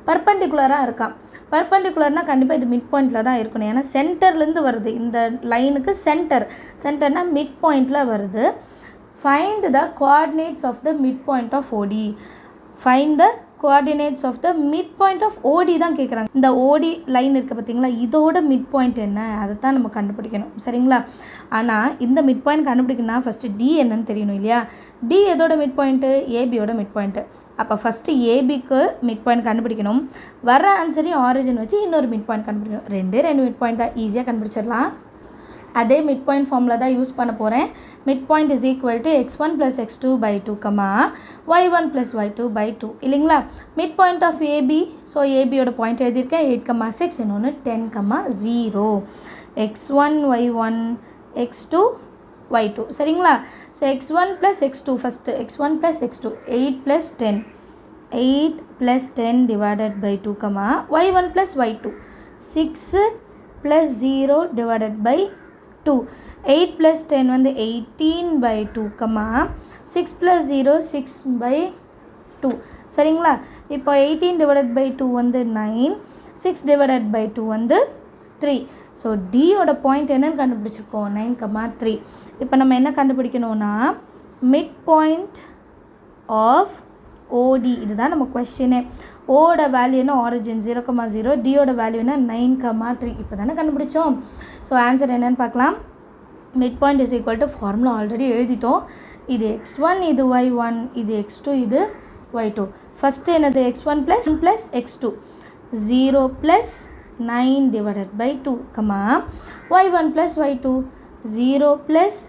பர்பண்டிகுலராக இருக்கான். பர்பண்டிகுலர்னால் கண்டிப்பாக இது மிட் பாயிண்டில் தான் இருக்கணும், ஏன்னா சென்டர்லேருந்து வருது இந்த லைனுக்கு சென்டர்னால் மிட் பாயிண்டில் வருது. Find the coordinates of the mid point of OD. Find the coordinates of the mid point of OD தான் கேட்குறாங்க. இந்த ஓடி லைன் இருக்குது பார்த்தீங்களா, இதோட மிட் பாயிண்ட் என்ன, அதை தான் நம்ம கண்டுபிடிக்கணும், சரிங்களா? ஆனால் இந்த மிட் பாயிண்ட் கண்டுபிடிக்கணும்னா ஃபஸ்ட்டு டி என்னன்னு தெரியணும் இல்லையா? டி எதோட மிட் பாயிண்ட்டு? ஏபியோட மிட் பாயிண்ட்டு. அப்போ ஃபஸ்ட்டு ஏபிக்கு மிட் பாயிண்ட் கண்டுபிடிக்கணும். வர ஆன்சரையும் ஆரிஜின் வச்சு இன்னொரு மிட் பாயிண்ட் கண்டுபிடிக்கணும். ரெண்டு மிட் பாயிண்ட் தான், ஈஸியாக கண்டுபிடிச்சிடலாம். அதே மிட் பாயிண்ட் ஃபார்மில் தான் யூஸ் பண்ண போகிறேன். Mid point is equal to x1 + x2 / 2, y1 + y2 / 2 இல்லைங்களா? Mid point of AB, so ஏபியோட பாயிண்ட் எழுதியிருக்கேன் 8, 6 இன்னொன்று 10, 0. x1 y1 x2 y2 சரிங்களா? So x1 + x2 first x1 + x2 8 + 10 8 + 10 divided by 2, y1 + y2 6 + 0 divided by 2. 8 + 10 வந்து 18/2, 6 + 0 6/2 சரிங்களா? இப்போ 18 divided by 2 வந்து 9, 6 divided by 2 வந்து 3. ஸோ டியோட பாயிண்ட் என்னன்னு கண்டுபிடிச்சிருக்கோம் 9, 3. இப்போ நம்ம என்ன கண்டுபிடிக்கணும்னா மிட் பாயிண்ட் ஆஃப் ஓடி, இதுதான் நம்ம கொஸ்டினே. ஓட வேல்யூ என்ன? ஆரிஜின் 0, 0. டியோட வேல்யூ என்ன? 9, 3. இப்போ தானே கண்டுபிடிச்சோம். ஸோ ஆன்சர் என்னென்னு பார்க்கலாம். Mid point is equal to formula already எழுதிட்டோம். இது x1, இது y1, இது x2, இது y2. ஃபஸ்ட்டு என்னது? x1 + x2 0 + 9 divided by 2, y1 + y2 0 +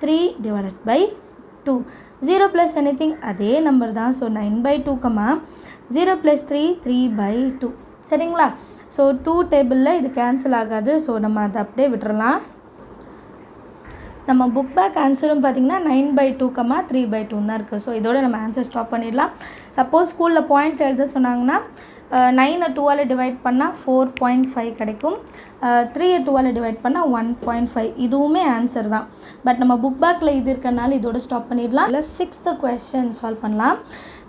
3 divided by 2. 0 + anything அதே நம்பர் தான். ஸோ 9/2, 0 + 3 3/2 சரிங்களா? ஸோ 2 டேபிளில் இது கேன்சல் ஆகாது. ஸோ நம்ம அதை அப்படியே விட்டுறலாம். நம்ம புக் பேக் ஆன்சரும் பார்த்திங்கன்னா 9/2, 3/2 தான் இருக்குது. ஸோ இதோட நம்ம ஆன்சர் ஸ்டாப் பண்ணிடலாம். சப்போஸ் ஸ்கூலில் பாயிண்ட் எழுத சொன்னாங்கன்னா 9 2ஆல் டிவைட் பண்ணால் 4.5 கிடைக்கும். 3 2ஆல் டிவைட் பண்ணால் 1.5. இதுவுமே ஆன்சர் தான். பட் நம்ம புக் பேக்கில் இது இருக்கிறனால இதோட ஸ்டாப் பண்ணிடலாம். இல்லை 6th கொஸ்டின் சால்வ் பண்ணலாம்.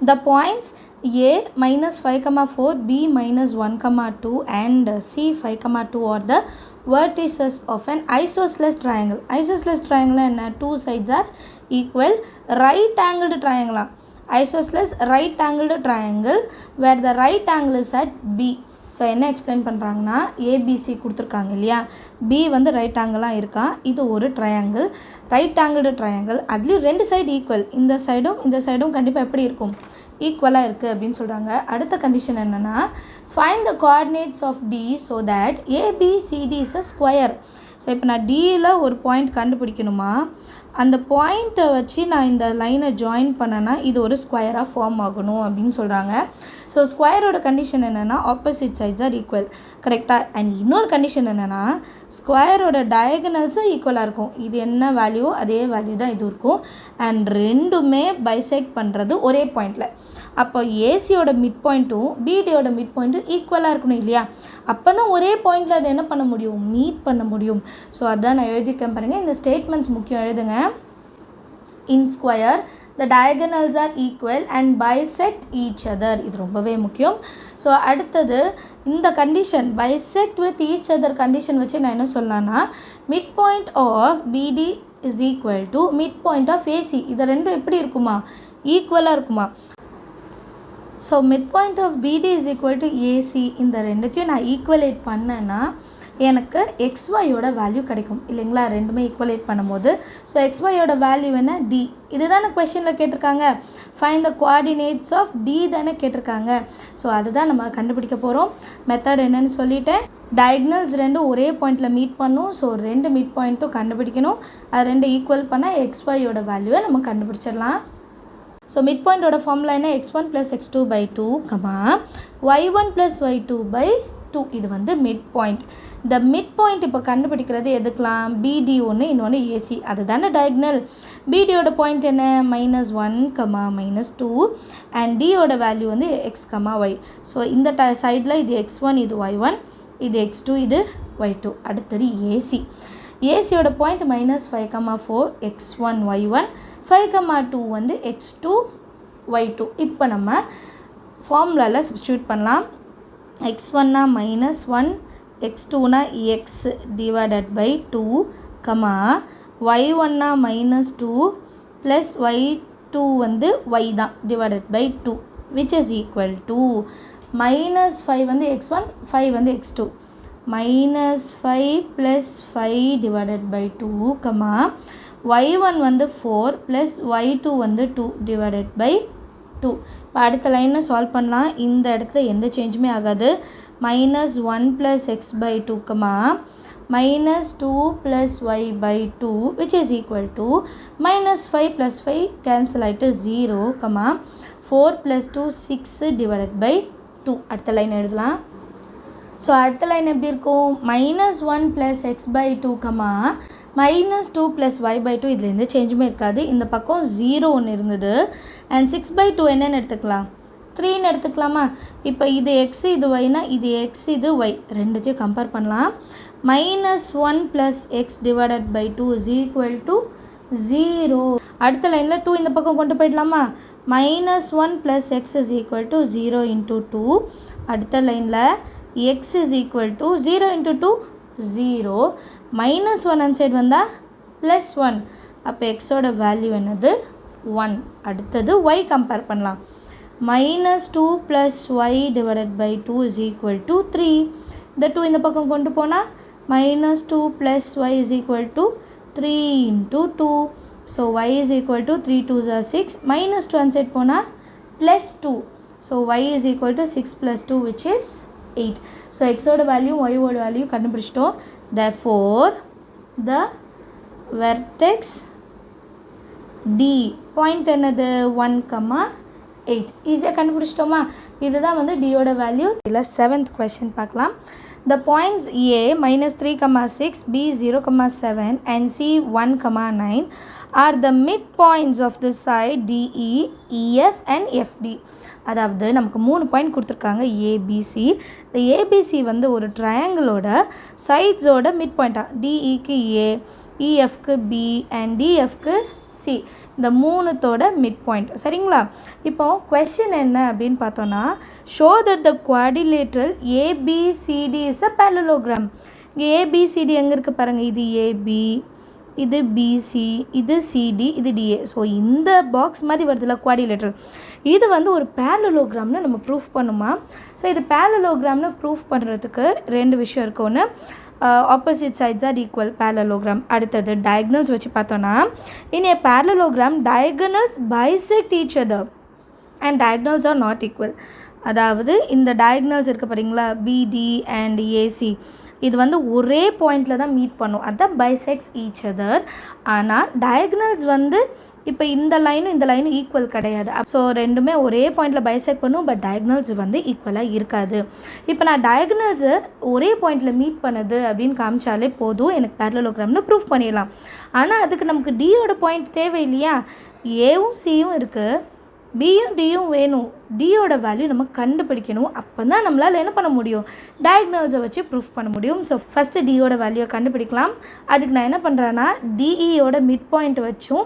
The points A -5, 4, B -1, 2 and C 5, 2 are the vertices of an isosceles triangle. Isosceles triangle என்ன? Two sides are equal. Right angled triangle. Isosceles right angled triangle where the right angle is at B. So என்ன explain பண்ணுறாங்கன்னா ABC கொடுத்துருக்காங்க இல்லையா? B வந்து right ஆங்கிளாக இருக்கா. இது ஒரு triangle, right angled triangle. அதுலேயும் 2 சைடு ஈக்குவல். இந்த சைடும் கண்டிப்பாக எப்படி இருக்கும்? ஈக்குவலாக இருக்குது அப்படின்னு சொல்கிறாங்க. அடுத்த கண்டிஷன் என்னென்னா find the coordinates of D so that ABCD is a square. So இப்போ நான் டியில் ஒரு பாயிண்ட் கண்டுபிடிக்கணுமா, அந்த பாயிண்ட்டை வச்சு நான் இந்த லைனை ஜாயின் பண்ணேன்னா இது ஒரு ஸ்கொயராக ஃபார்ம் ஆகணும் அப்படின்னு சொல்கிறாங்க. ஸோ ஸ்கொயரோட கண்டிஷன் என்னென்னா ஆப்போசிட் சைட்ஸ் ஆர் ஈக்குவல், கரெக்டாக? அண்ட் இன்னொரு கண்டிஷன் என்னென்னா ஸ்கொயரோட டயகனல்ஸும் ஈக்குவலாக இருக்கும். இது என்ன வேல்யூ அதே வேல்யூ தான் இது இருக்கும். அண்ட் ரெண்டுமே பைசெக்ட் பண்ணுறது ஒரே பாயிண்டில். அப்போ ஏசியோட மிட் பாயிண்ட்டும் பிடியோட மிட் பாயிண்ட்டும் ஈக்குவலாக இருக்கணும் இல்லையா? அப்போ தான் ஒரே பாயிண்டில் அதை என்ன பண்ண முடியும்? மீட் பண்ண முடியும். ஸோ அதான் நான் எழுதியிருக்கேன் பாருங்கள். இந்த ஸ்டேட்மெண்ட்ஸ் முக்கியம், எழுதுங்க. In square the diagonals are equal and bisect each other. இது ரொம்பவே முக்கியம். ஸோ அடுத்தது இந்த condition bisect with each other condition வச்சு நான் என்ன சொல்லலாம்னா mid point of BD is equal to mid point of AC. இது ரெண்டும் எப்படி இருக்குமா? ஈக்குவலாக இருக்குமா? So mid point of BD is equal to AC. இந்த ரெண்டுத்தையும் நான் ஈக்குவலேட் பண்ணேன்னா எனக்கு எக்ஸ்ஒயோட வேல்யூ கிடைக்கும் இல்லைங்களா? ரெண்டுமே ஈக்குவலேட் பண்ணும்போது. ஸோ எக்ஸ்ஒயோட வேல்யூ என்ன? டி. இது தானே கொஷனில் கேட்டிருக்காங்க. Find the coordinates of D தானே கேட்டிருக்காங்க. ஸோ அதுதான் நம்ம கண்டுபிடிக்க போகிறோம். மெத்தட் என்னன்னு சொல்லிட்டேன். டயக்னல்ஸ் ரெண்டும் ஒரே பாயிண்டில் மீட் பண்ணும். ஸோ ரெண்டு மிட் பாயிண்ட்டும் கண்டுபிடிக்கணும். அது ரெண்டு ஈக்குவல் பண்ணால் எக்ஸ்ஒயோட வேல்யூவை நம்ம கண்டுபிடிச்சிடலாம். ஸோ மிட் பாயிண்டோட ஃபார்முலா என்ன? x1 + x2/2, y1 + y2/2. இது வந்து மிட் பாயிண்ட். இந்த மிட் பாயிண்ட் இப்போ கண்டுபிடிக்கிறது எதுக்கெலாம்? BD ஒன்று, இன்னொன்று AC. அதுதானே டயக்னல். BDயோட பாயிண்ட் என்ன? -1, -2 அண்ட் Dயோட வேல்யூ வந்து x, y. ஸோ இந்த சைடில் இது x1, இது y1, இது x2, இது y2. அடுத்தது AC. ஏசியோட பாயிண்ட் -5, 4, x1, y1, 5, 2 வந்து x2, y2. இப்போ நம்ம ஃபார்முலாவில் சப்ஸ்டியூட் பண்ணலாம். x1னா -1, x2னா x /2, y1னா -2 ப்ளஸ் y2 வந்து y தான் /2, which is equal to -5 வந்து x1, 5 வந்து x2. -5 + 5 /2, y1 வந்து 4 ப்ளஸ் y2 வந்து 2 /2. இப்போ அடுத்த லைனில் சால்வ் பண்ணலாம். இந்த இடத்துல எந்த சேஞ்சுமே ஆகாது. -1 + x/2, -2 + y/2, which is equal to -5 + 5 cancel ஆகிட்டு 0, 4 + 2 6 /2. அடுத்த லைன் எழுதலாம். ஸோ அடுத்த லைன் எப்படி இருக்கும்? -1 + x/2, -2 + y/2. இதில் எந்த சேஞ்சுமே இருக்காது. இந்த பக்கம் 0 ஒன்று இருந்தது. அண்ட் 6/2 என்னென்னு எடுத்துக்கலாம்? 3ன்னு எடுத்துக்கலாமா? இப்போ இது x, இது yனா இது x, இது y. ரெண்டுத்தையும் கம்பேர் பண்ணலாம். -1 + x/2 is equal to 0. அடுத்த லைனில் 2 இந்த பக்கம் கொண்டு போயிடலாமா? -1 + x is equal to 0 × 2. அடுத்த லைனில் x is equal to 0 × 2, 0. -1 அந்த சைடு வந்தால் +1. அப்போ எக்ஸோட வேல்யூ என்னது? 1. அடுத்தது y கம்பேர் பண்ணலாம். -2 + y/2 is equal to 3. இந்த 2 இந்த பக்கம் கொண்டு போனால் -2 + y is equal to 3 × 2. So y is equal to 3 2s are 6. -2 அந்த சைடு போனால் +2. So y is equal to 6 + 2, which is 8. So எக்ஸோட வேல்யூ ஒய்யோட வேல்யூ கண்டுபிடிச்சிட்டோம். therefore the vertex D point என்னது? 1, 8. ஈஸியாக கண்டுபிடிச்சிட்டோமா? இதுதான் வந்து டியோட வேல்யூ. இல்லை 7th கொஸ்டின் பார்க்கலாம். The points A -3, 6, B 0, 7 and C 1, 9 are the midpoints of the side DE, EF and FD. அதாவது நமக்கு 3 பாயிண்ட் கொடுத்துருக்காங்க ABC. இந்த ABC வந்து ஒரு ட்ரையாங்கிளோட சைட்ஸோட மிட் பாயிண்ட்டாக. டிஇக்கு A, EFக்கு B அண்ட் DFக்கு C. இந்த 3தோட மிட் பாயிண்ட். சரிங்களா? இப்போ கொஸ்டின் என்ன அப்படின்னு பார்த்தோன்னா, show that the quadrilateral ABCD is a parallelogram. இங்கே ABCD எங்கே இருக்குது பாருங்கள். இது AB, இது BC, இது CD, இது DA. ஸோ இந்த பாக்ஸ் மாதிரி வருதுல்ல குவாடிலேட்ரல். இது வந்து ஒரு parallelogram-னு நம்ம ப்ரூஃப் பண்ணுமா? ஸோ இது parallelogram-னு ப்ரூஃப் பண்ணுறதுக்கு 2 விஷயம் இருக்குது. ஒன்று opposite sides are equal, parallelogram. அடுத்தது diagonals வச்சு பார்த்தோன்னா, in a parallelogram diagonals bisect each other and diagonals are not equal. அதாவது இந்த diagonals இருக்குது பாருங்களா, BD and AC, இது வந்து ஒரே பாயிண்டில் தான் மீட் பண்ணும். அதுதான் bisects each other. ஆனால் diagonals வந்து இப்போ இந்த லைனும் இந்த லைனும் ஈக்குவல் கிடையாது. ஸோ ரெண்டுமே ஒரே பாயிண்டில் பைசெக்ட் பண்ணும். பட் டயக்னல்ஸ் வந்து ஈக்குவலாக இருக்காது. இப்போ நான் டயக்னல்ஸை ஒரே பாயிண்டில் மீட் பண்ணுது அப்படின்னு காமிச்சாலே போதும், எனக்கு parallelogram-னு ப்ரூஃப் பண்ணிடலாம். ஆனால் அதுக்கு நமக்கு டியோட பாயிண்ட் தேவை இல்லையா? ஏவும் சியும் இருக்குது, பியும் டியும் வேணும். டியோட வேல்யூ நம்ம கண்டுபிடிக்கணும். அப்போ தான் நம்மளால் என்ன பண்ண முடியும்? டயக்னல்ஸை வச்சு ப்ரூஃப் பண்ண முடியும். ஸோ ஃபஸ்ட்டு டியோட வேல்யூவை கண்டுபிடிக்கலாம். அதுக்கு நான் என்ன பண்ணுறேன்னா, டிஇயோட மிட் பாயிண்ட் வச்சும்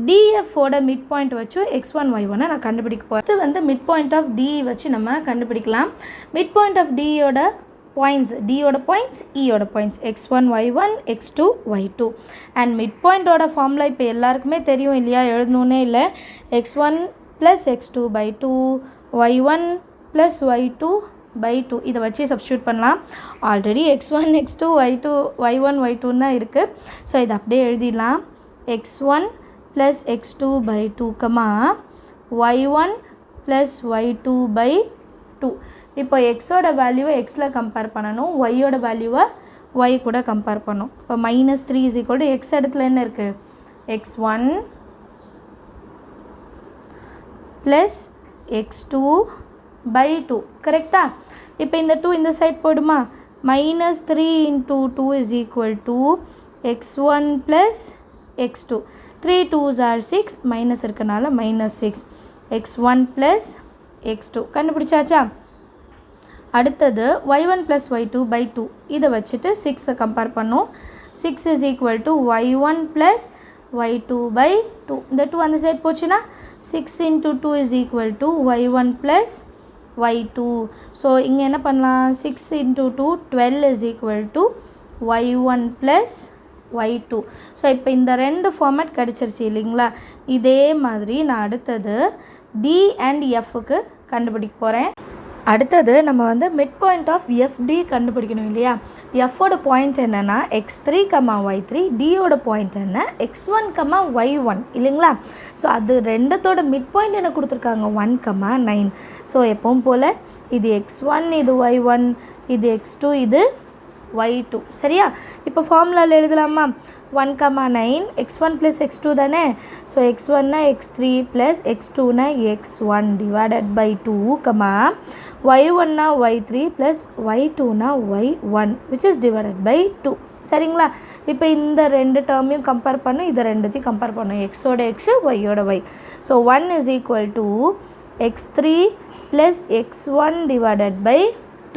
டிஎஃபோட மிட் பாயிண்ட் வச்சும் x1 y1 நான் கண்டுபிடிக்க போகிறேன். ஃபஸ்ட்டு வந்து மிட் பாயிண்ட் ஆஃப் டி வச்சு நம்ம கண்டுபிடிக்கலாம். மிட் பாயிண்ட் ஆஃப் டியோட பாயிண்ட்ஸ், டியோட பாயிண்ட்ஸ், இயோட points x1 y1 x2 y2. And mid பாயிண்டோட ஃபார்முலா இப்போ எல்லாருக்குமே தெரியும் இல்லையா? எழுதணுன்னே இல்லை. x1 + x2/2 y1 + y2/2. இதை வச்சு சப்ஸ்டியூட் பண்ணலாம். Already x1 x2 y2 y1 y2 தான் இருக்குது. ஸோ இதை அப்படியே எழுதிடலாம். x1 + x2/2, y1 + y2/2. 2. இப்போ எக்ஸோட வேல்யூவை எக்ஸில் கம்பேர் பண்ணணும், ஒய்யோட வேல்யூவை ஒய் கூட கம்பேர் பண்ணணும். இப்போ -3 இஸ் ஈக்குவல் டு எக்ஸ் இடத்துல என்ன இருக்குது, x1 ப்ளஸ் x2 பை 2. கரெக்டா? இப்போ இந்த 2 இந்த சைட் போடுமா, -3 into 2 is equal to x1 plus x2. 3 2s are 6, minus இருக்கனால -6. x1 plus x2 கண்டுபிடிச்சாச்சா? அடுத்தது y1 ப்ளஸ் y2 பை 2. இதை வச்சுட்டு 6 கம்பேர் பண்ணோம். 6 is equal to y1 plus y2 by 2. இந்த 2 அந்த சைட் போச்சுன்னா 6 into 2 is equal to y1 plus y2. So இங்கே என்ன பண்ணலாம், 6 into 2 12 is equal to y1 plus y2. So இப்போ இந்த ரெண்டு ஃபார்மேட் கிடச்சிருச்சு இல்லைங்களா? இதே மாதிரி நான் அடுத்தது டி அண்ட் எஃப்க்கு கண்டுபிடிக்க போகிறேன். அடுத்தது நம்ம வந்து மிட் பாயிண்ட் ஆஃப் எஃப்டி கண்டுபிடிக்கணும் இல்லையா? எஃபோட பாயிண்ட் என்னென்னா x3, y3, டியோட பாயிண்ட் என்ன x1, y1 இல்லைங்களா? ஸோ அது ரெண்டத்தோட மிட் பாயிண்ட் என்ன கொடுத்துருக்காங்க, 1, 9. ஸோ எப்பவும் போல் இது x1, இது y1, இது x2, இது y2. சரியா? இப்போ ஃபார்முலாவில் எழுதலாமா, 1, 9 x1 ப்ளஸ் x2 தானே. ஸோ x1னா x3 ப்ளஸ் x2னா x1 டிவைடட் பை 2, y1னா y3 ப்ளஸ் y2னா y1 which is divided by 2. சரிங்களா? இப்போ இந்த ரெண்டு டேர்மையும் கம்பேர் பண்ணும், இதை ரெண்டுத்தையும் கம்பேர் பண்ணும், எக்ஸோட எக்ஸு ஒய்யோட y. So 1 is equal to x3 plus x1 divided by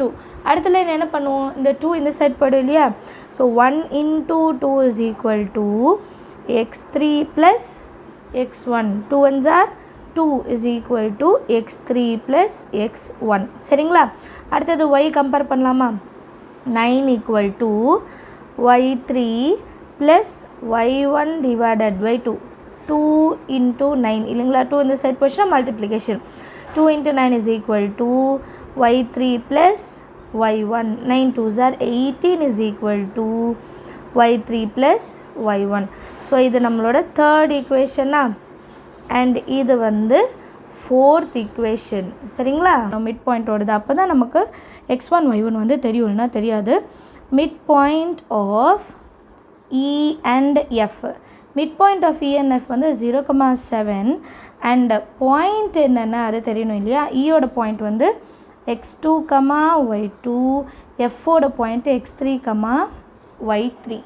2. அடுத்த லைன் என்ன பண்ணுவோம், இந்த 2 இந்த சைட் போடும் இல்லையா? So 1 into 2 is equal to x3 plus x1. 2 1s are 2 is equal to x3 plus x1. சரிங்களா? அடுத்தது y கம்பேர் பண்ணலாமா, 9 equal to y3 plus y1 divided by 2. 2 into 9 இல்லைங்களா? 2 இந்த சைட் போச்சுன்னா multiplication. 2 into 9 is equal to y3 plus y1. 9 2s are 18 is equal to y3 plus y1. So இது நம்மளோட third ஈக்குவேஷனா, and இது வந்து ஃபோர்த் ஈக்குவேஷன். சரிங்களா? மிட் பாயிண்டோடது. அப்போ தான் நமக்கு x1 y1 வந்து தெரியும், இல்லைனா தெரியாது. Mid point of E and F. Mid point of E and F வந்து 0,7 அண்ட் பாயிண்ட் என்னென்ன அது தெரியணும் இல்லையா? ஈயோட பாயிண்ட் வந்து x2, y2, Fோட point x3, y3.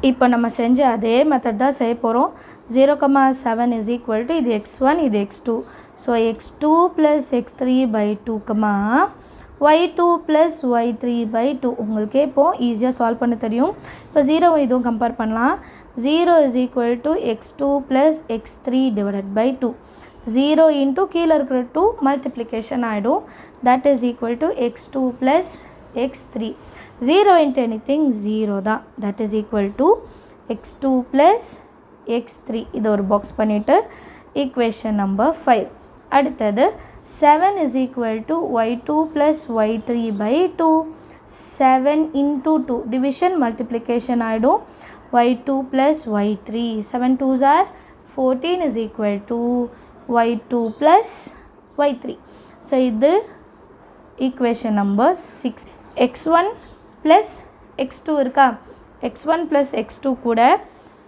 இப்போ நம்ம செஞ்ச அதே மெத்தட் தான் செய்ய போகிறோம். 0,7 இஸ் ஈக்குவல் டு இது x1, இது x2. So x2 plus x3 by 2, y2 plus y3 by 2. உங்களுக்கே இப்போது ஈஸியாக சால்வ் பண்ண தெரியும். இப்போ 0 இதுவும் கம்பேர் பண்ணலாம். 0 is equal to x2 plus x3 divided by 2. 0 into கீழே இருக்கிற 2 மல்டிப்ளிகேஷன் ஆகிடும். That is equal to x2 plus x3. 0 into anything 0 தான். That is equal to x2 plus x3. இதை ஒரு பாக்ஸ் பண்ணிவிட்டு ஈக்குவேஷன் நம்பர் 5. அடுத்தது 7 is equal to y2 plus y3 by 2. 7 into 2 division multiplication ஆகிடும். y2 plus y3. 7 2s are 14 is equal to y2 plus y3. So இது equation number 6. x1 plus x2 இருக்கா? x1 plus x2 கூட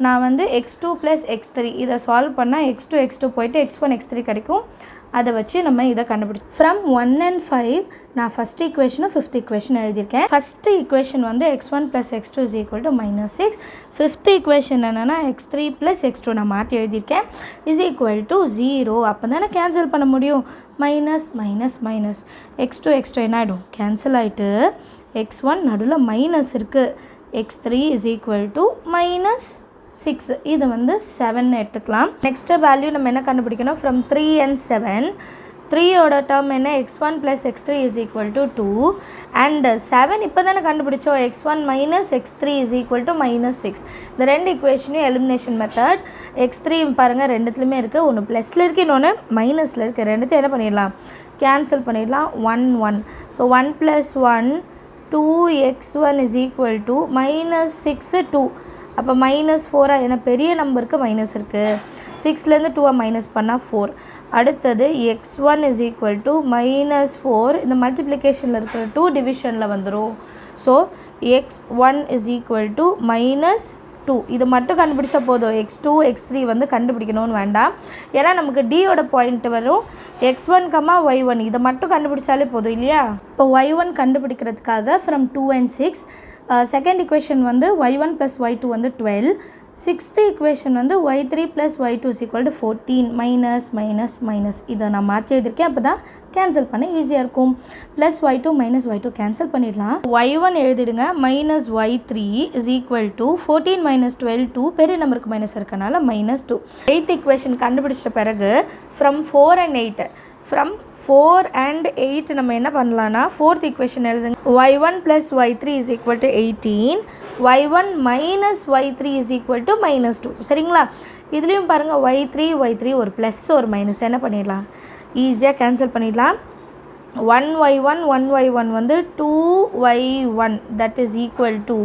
நான் வந்து x2 plus x3 இதை solve பண்ணால் x2 போயிட்டு x1 x3 கிடைக்கும். அதை வச்சு நம்ம இதை கண்டுபிடிச்சோம். ஃப்ரம் 1 and 5 நான் ஃபஸ்ட் ஈக்குவேஷனும் ஃபிஃப்த் ஈக்குவேஷன் எழுதியிருக்கேன். ஃபஸ்ட்டு ஈக்குவேஷன் வந்து x1 plus x2 is equal to -6. Fifth equation என்னென்னா x3 plus x2 நான் மாற்றி எழுதியிருக்கேன் is equal to 0. அப்போ தானே கேன்சல் பண்ண முடியும். மைனஸ் மைனஸ் மைனஸ் x2 என்ன ஆகிடும், கேன்சல் ஆகிட்டு x1 நடுவில் மைனஸ் இருக்குது. x3 is equal to -6. இது வந்து 7 எடுத்துக்கலாம். நெக்ஸ்ட் வேல்யூ நம்ம என்ன கண்டுபிடிக்கணும், ஃப்ரம் 3 and 7. 3யோட டேர்ம் என்ன, x1 plus x3 is equal to 2 and 7 இப்போ தானே கண்டுபிடிச்சோம், x1 minus x3 is equal to -6. இந்த ரெண்டு ஈக்குவேஷனையும் எலிமினேஷன் மெத்தட். x3 பாருங்கள் ரெண்டுத்துலையுமே இருக்குது, ஒன்று ப்ளஸில் இருக்குது, இன்னொன்று மைனஸில் இருக்குது. ரெண்டுத்தையும் என்ன பண்ணிடலாம், கேன்சல் பண்ணிடலாம். 1 1. So 1 plus 1 2x1 is equal to -6 2. அப்போ -4 ஏன்னா பெரிய நம்பருக்கு மைனஸ் இருக்குது. 6லேருந்து 2 மைனஸ் பண்ணால் 4. அடுத்தது x1 is equal to -4. இந்த மல்டிப்ளிகேஷனில் இருக்கிற 2 டிவிஷனில் வந்துடும். So x1 is equal to -2. இது மட்டும் கண்டுபிடிச்சா போதும். x2 x3 வந்து கண்டுபிடிக்கணும்னு வேண்டாம். ஏன்னா நமக்கு dயோட பாயிண்ட் வரும் x1, y1 இதை மட்டும் கண்டுபிடிச்சாலே போதும் இல்லையா. இப்போ y1 கண்டுபிடிக்கிறதுக்காக from 2 and 6 second equation வந்து y1 plus y2 வந்து 12. சிக்ஸ்த்து ஈக்குவேஷன் வந்து y3 plus y2 is equal to 14 minus இதை நான் மாற்றி எழுதியிருக்கேன். அப்போ தான் கேன்சல் பண்ண ஈஸியாக இருக்கும். Plus y2 minus y2 cancel பண்ணிடலாம். y1 எழுதிடுங்க minus y3 is equal to 14 minus 12 2 பெரிய நம்பருக்கு மைனஸ் இருக்கனால -2. எயித் ஈக்குவேஷன் கண்டுபிடிச்ச பிறகு ஃப்ரம் 4 and 8 from 4 and 8 நம்ம என்ன பண்ணலாம்னா ஃபோர்த் ஈக்குவேஷன் எழுதுங்க. y1 plus y3 is equal to 18. y1 minus y3 is equal to -2. சரிங்களா. இதுலேயும் பாருங்கள் y3 ஒரு ப்ளஸ் ஒரு மைனஸ் என்ன பண்ணிடலாம், ஈஸியாக கேன்சல் பண்ணிடலாம். 1y1 வந்து 2y1 that is equal to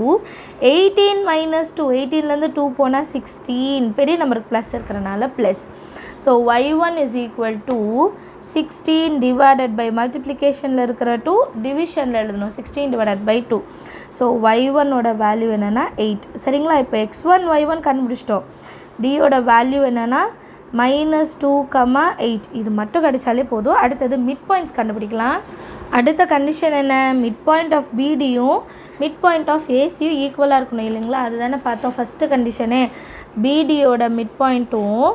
18 minus 2. 18லேருந்து 2 போனால் 16 பெரிய நம்பருக்கு ப்ளஸ் இருக்கிறனால plus. So y1 is equal to 16 divided by மல்டிப்ளிகேஷனில் இருக்கிற 2 டிவிஷனில் எழுதணும் 16 divided by 2. ஸோ y1ஓட வேல்யூ என்னென்னா 8. சரிங்களா. இப்போ x1 y1 கண்டுபிடிச்சிட்டோம். டியோட வேல்யூ என்னென்னா -2, 8 இது மட்டும் கிடைச்சாலே போதும். அடுத்தது மிட் பாயிண்ட்ஸ் கண்டுபிடிக்கலாம். அடுத்த கண்டிஷன் என்ன, மிட் பாயிண்ட் ஆஃப் பிடியும் மிட் பாயிண்ட் ஆஃப் ஏசியும் ஈக்குவலாக இருக்கணும் இல்லைங்களா. அதுதானே பார்த்தோம் ஃபஸ்ட்டு கண்டிஷனே. பிடியோட மிட் பாயிண்ட்டும்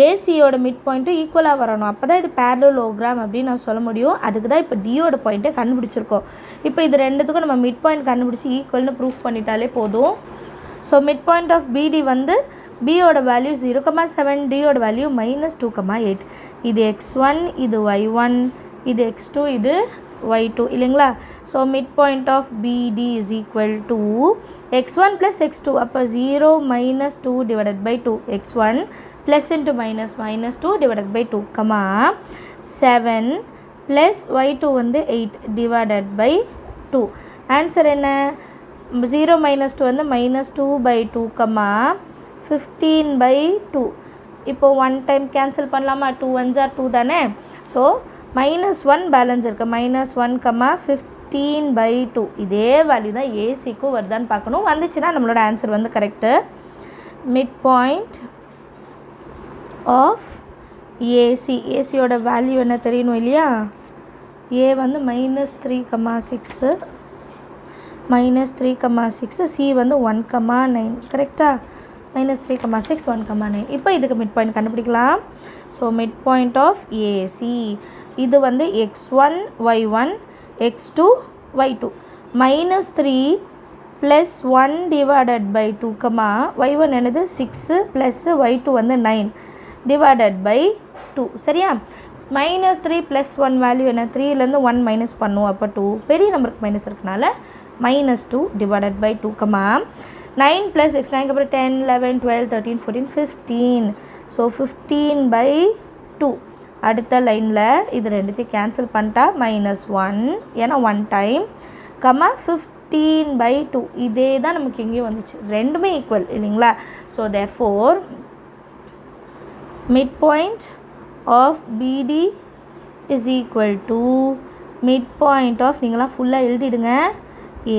ஏசியோட மிட் பாயிண்ட்டும் ஈக்குவலாக வரணும். அப்போ தான் இது பேரலோகிராம் அப்படின்னு நான் சொல்ல முடியும். அதுக்கு தான் இப்போ டியோட பாயிண்ட்டை கண்டுபிடிச்சிருக்கோம். இப்போ இது ரெண்டுத்துக்கும் நம்ம மிட் பாயிண்ட் கண்டுபிடிச்சி ஈக்குவல்னு ப்ரூஃப் பண்ணிட்டாலே போதும். ஸோ மிட் பாயிண்ட் ஆஃப் பிடி வந்து பியோட வேல்யூ 0,7, டியோட வேல்யூ -2, 8. இது x1, இது y1, இது x2, இது y2 இல்லைங்களா. So mid point of BD is equal to x1 + x2. அப்போ 0 - 2 divided by 2. x1 + into -2 divided by 2, 7 + y2 வந்து 8 divided by 2. ஆன்சர் என்ன, 0 - 2 வந்து -2/2, 15/2. இப்போ 1 டைம் கேன்சல் பண்ணலாமா, 2 1s are 2 தானே. ஸோ -1 பேலன்ஸ் இருக்குது, -1, 15/2. இதே வேல்யூ தான் ஏசிக்கும் வருதான்னு பார்க்கணும். வந்துச்சுன்னா நம்மளோட ஆன்சர் வந்து கரெக்டு. மிட் பாயிண்ட் ஆஃப் ஏசியோட வேல்யூ என்ன தெரியணும் இல்லையா. ஏ வந்து -3,6, -3,6, சி வந்து 1,9 கரெக்டாக. -3,6, 1,9. இப்போ இதுக்கு மிட் பாயிண்ட் கண்டுபிடிக்கலாம். So mid point of AC இது வந்து x1 y1 x2 y2. -3 + 1 divided by 2, y1 என்னது 6 + y2 வந்து 9 divided by 2. சரியா. -3 + 1 வேல்யூ என்ன, 3லேருந்து 1 மைனஸ் பண்ணுவோம். அப்போ 2 பெரிய நம்பருக்கு மைனஸ் இருக்கனால -2 divided by 2, 9 + x 9 அப்புறம் 10 11 12 13 14 15. ஸோ 15/2. அடுத்த லைனில் இது ரெண்டுத்தையும் கேன்சல் பண்ணிட்டா -1 ஏன்னா 1 டைம், 15/2. இதே தான் நமக்கு எங்கேயும் வந்துச்சு, ரெண்டுமே ஈக்குவல் இல்லைங்களா. So therefore mid point of BD is equal to mid point of, நீங்களாம் ஃபுல்லாக எழுதிடுங்க,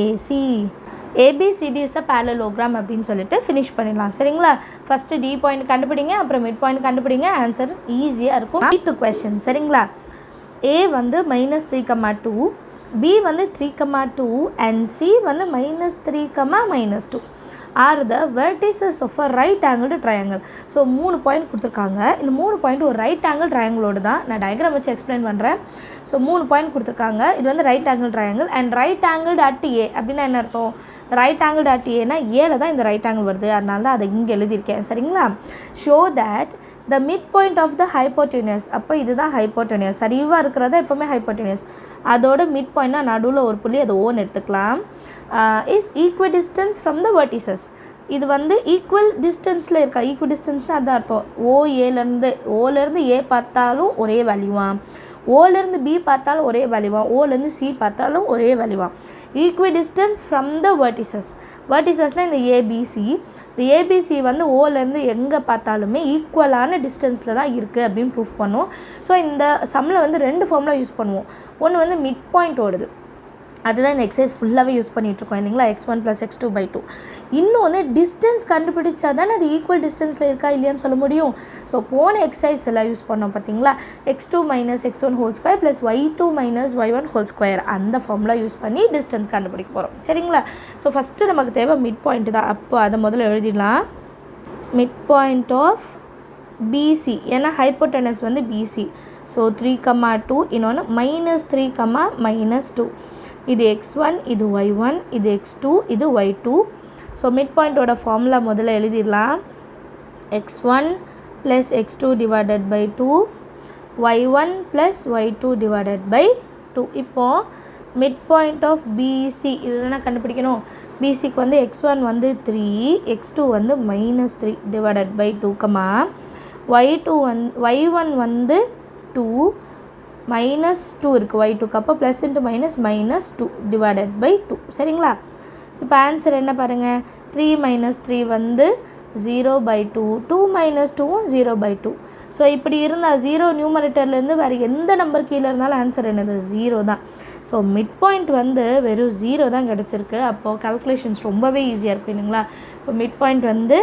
AC. ABCD is a parallelogram அப்படின்னு சொல்லிட்டு ஃபினிஷ் பண்ணிடலாம். சரிங்களா. ஃபஸ்ட்டு டி பாயிண்ட் கண்டுபிடிங்க, அப்புறம் மிட் பாயிண்ட் கண்டுபிடிங்க, ஆன்சர் ஈஸியாக இருக்கும். 8th question. சரிங்களா. ஏ வந்து -3,2, பி வந்து 3,2 அண்ட் சி வந்து -3, -2 are the vertices of a right angled triangle. So 3 point கொடுத்துருக்காங்க. இந்த 3 பாயிண்ட் ஒரு ரைட் ஆங்கிள் ட்ரையாங்கிளோடு தான். நான் டயக்ராம் வச்சு எக்ஸ்பிளைன் பண்ணுறேன். ஸோ 3 பாயிண்ட் கொடுத்துருக்காங்க. இது வந்து right angle triangle and right angle at A அப்படின்னா என்ன அர்த்தம், ரைட் ஆங்கிள் அட் ஏன்னா ஏல தான் இந்த ரைட் ஆங்கிள் வருது, அதனால தான் அதை இங்கே எழுதியிருக்கேன். சரிங்களா. Show that the mid point of the hypotenuse, அப்போ இதுதான் ஹைப்போட்டெனியஸ், சரிவாக இருக்கிறத எப்போவுமே ஹைப்போட்டெனியஸ். அதோட மிட் பாயிண்ட்னா நடுவில் ஒரு புள்ளி, அது ஓன்னு எடுத்துக்கலாம். Is equidistance from the vertices. இது வந்து ஈக்குவல் டிஸ்டன்ஸில் இருக்கா. ஈக்குவல் டிஸ்டன்ஸ்னால் அதான் அர்த்தம். ஓலேருந்து ஏ பார்த்தாலும் ஒரே வேல்யூவாம், ஓலேருந்து பி பார்த்தாலும் ஒரே வேல்யூவாம், ஓலேருந்து சி பார்த்தாலும் ஒரே வேல்யூவாம். ஈக்குவல் டிஸ்டன்ஸ் ஃப்ரம் த வெர்டிசஸ்னால் இந்த ஏபிசி. இந்த ஏபிசி வந்து ஓலேருந்து எங்கே பார்த்தாலுமே ஈக்குவலான டிஸ்டன்ஸில் தான் இருக்குது அப்படின்னு ப்ரூஃப் பண்ணுவோம். ஸோ இந்த சம்மில் வந்து 2 ஃபார்முலா யூஸ் பண்ணுவோம். ஒன்று வந்து மிட் பாயிண்ட் ஓடுது, அதுதான் இந்த எக்ஸசைஸ் ஃபுல்லாகவே யூஸ் பண்ணிகிட்ருக்கோம் இல்லைங்களா, x1 + x2/2. இன்னொன்று டிஸ்டன்ஸ் கண்டுபிடிச்சா தானே அது ஈக்குவல் டிஸ்டன்ஸில் இருக்கா இல்லையான்னு சொல்ல முடியும். ஸோ போன எக்ஸசைஸ் எல்லாம் யூஸ் பண்ணோம் பார்த்தீங்களா, x2 - x1² + y2 - y1², அந்த ஃபார்முலா யூஸ் பண்ணி டிஸ்டன்ஸ் கண்டுபிடிக்க போகிறோம் சரிங்களா. ஸோ ஃபஸ்ட்டு நமக்கு தேவை மிட் பாயிண்ட் தான். அப்போ அதை முதல்ல எழுதிடலாம். மிட் பாயிண்ட் ஆஃப் பிசி, ஏன்னா ஹைப்போட்டெனஸ் வந்து பிசி. ஸோ 3, 2, இன்னொன்று -3, -2. இது x1, இது y1, இது x2, இது y2. ஸோ மிட் பாயிண்ட்டோட ஃபார்முலா முதல்ல எழுதிடலாம். x1 + x2 / 2, y1 + y2 / 2. இப்போது மிட் பாயிண்ட் ஆஃப் பிசி இது என்ன கண்டுபிடிக்கணும். பிசிக்கு வந்து x1 வந்து 3, x2 வந்து -3 / 2, y1 வந்து 2, -2 இருக்குது y2க்கு, அப்போ ப்ளஸ் இன்ட்டு மைனஸ் -2 / 2 சரிங்களா. இப்போ ஆன்சர் என்ன பாருங்கள், 3 - 3 வந்து 0/2, 2 - 2வும் 0/2. ஸோ இப்படி இருந்தால் 0 நியூமரேட்டர்லேருந்து வேறு எந்த நம்பர் கீழே இருந்தாலும் ஆன்சர் என்னது 0 தான். ஸோ மிட் பாயிண்ட் வந்து வெறும் 0 தான் கிடச்சிருக்கு. அப்போது கால்குலேஷன்ஸ் ரொம்பவே ஈஸியாக இருக்கும் இல்லைங்களா. இப்போ மிட் பாயிண்ட் வந்து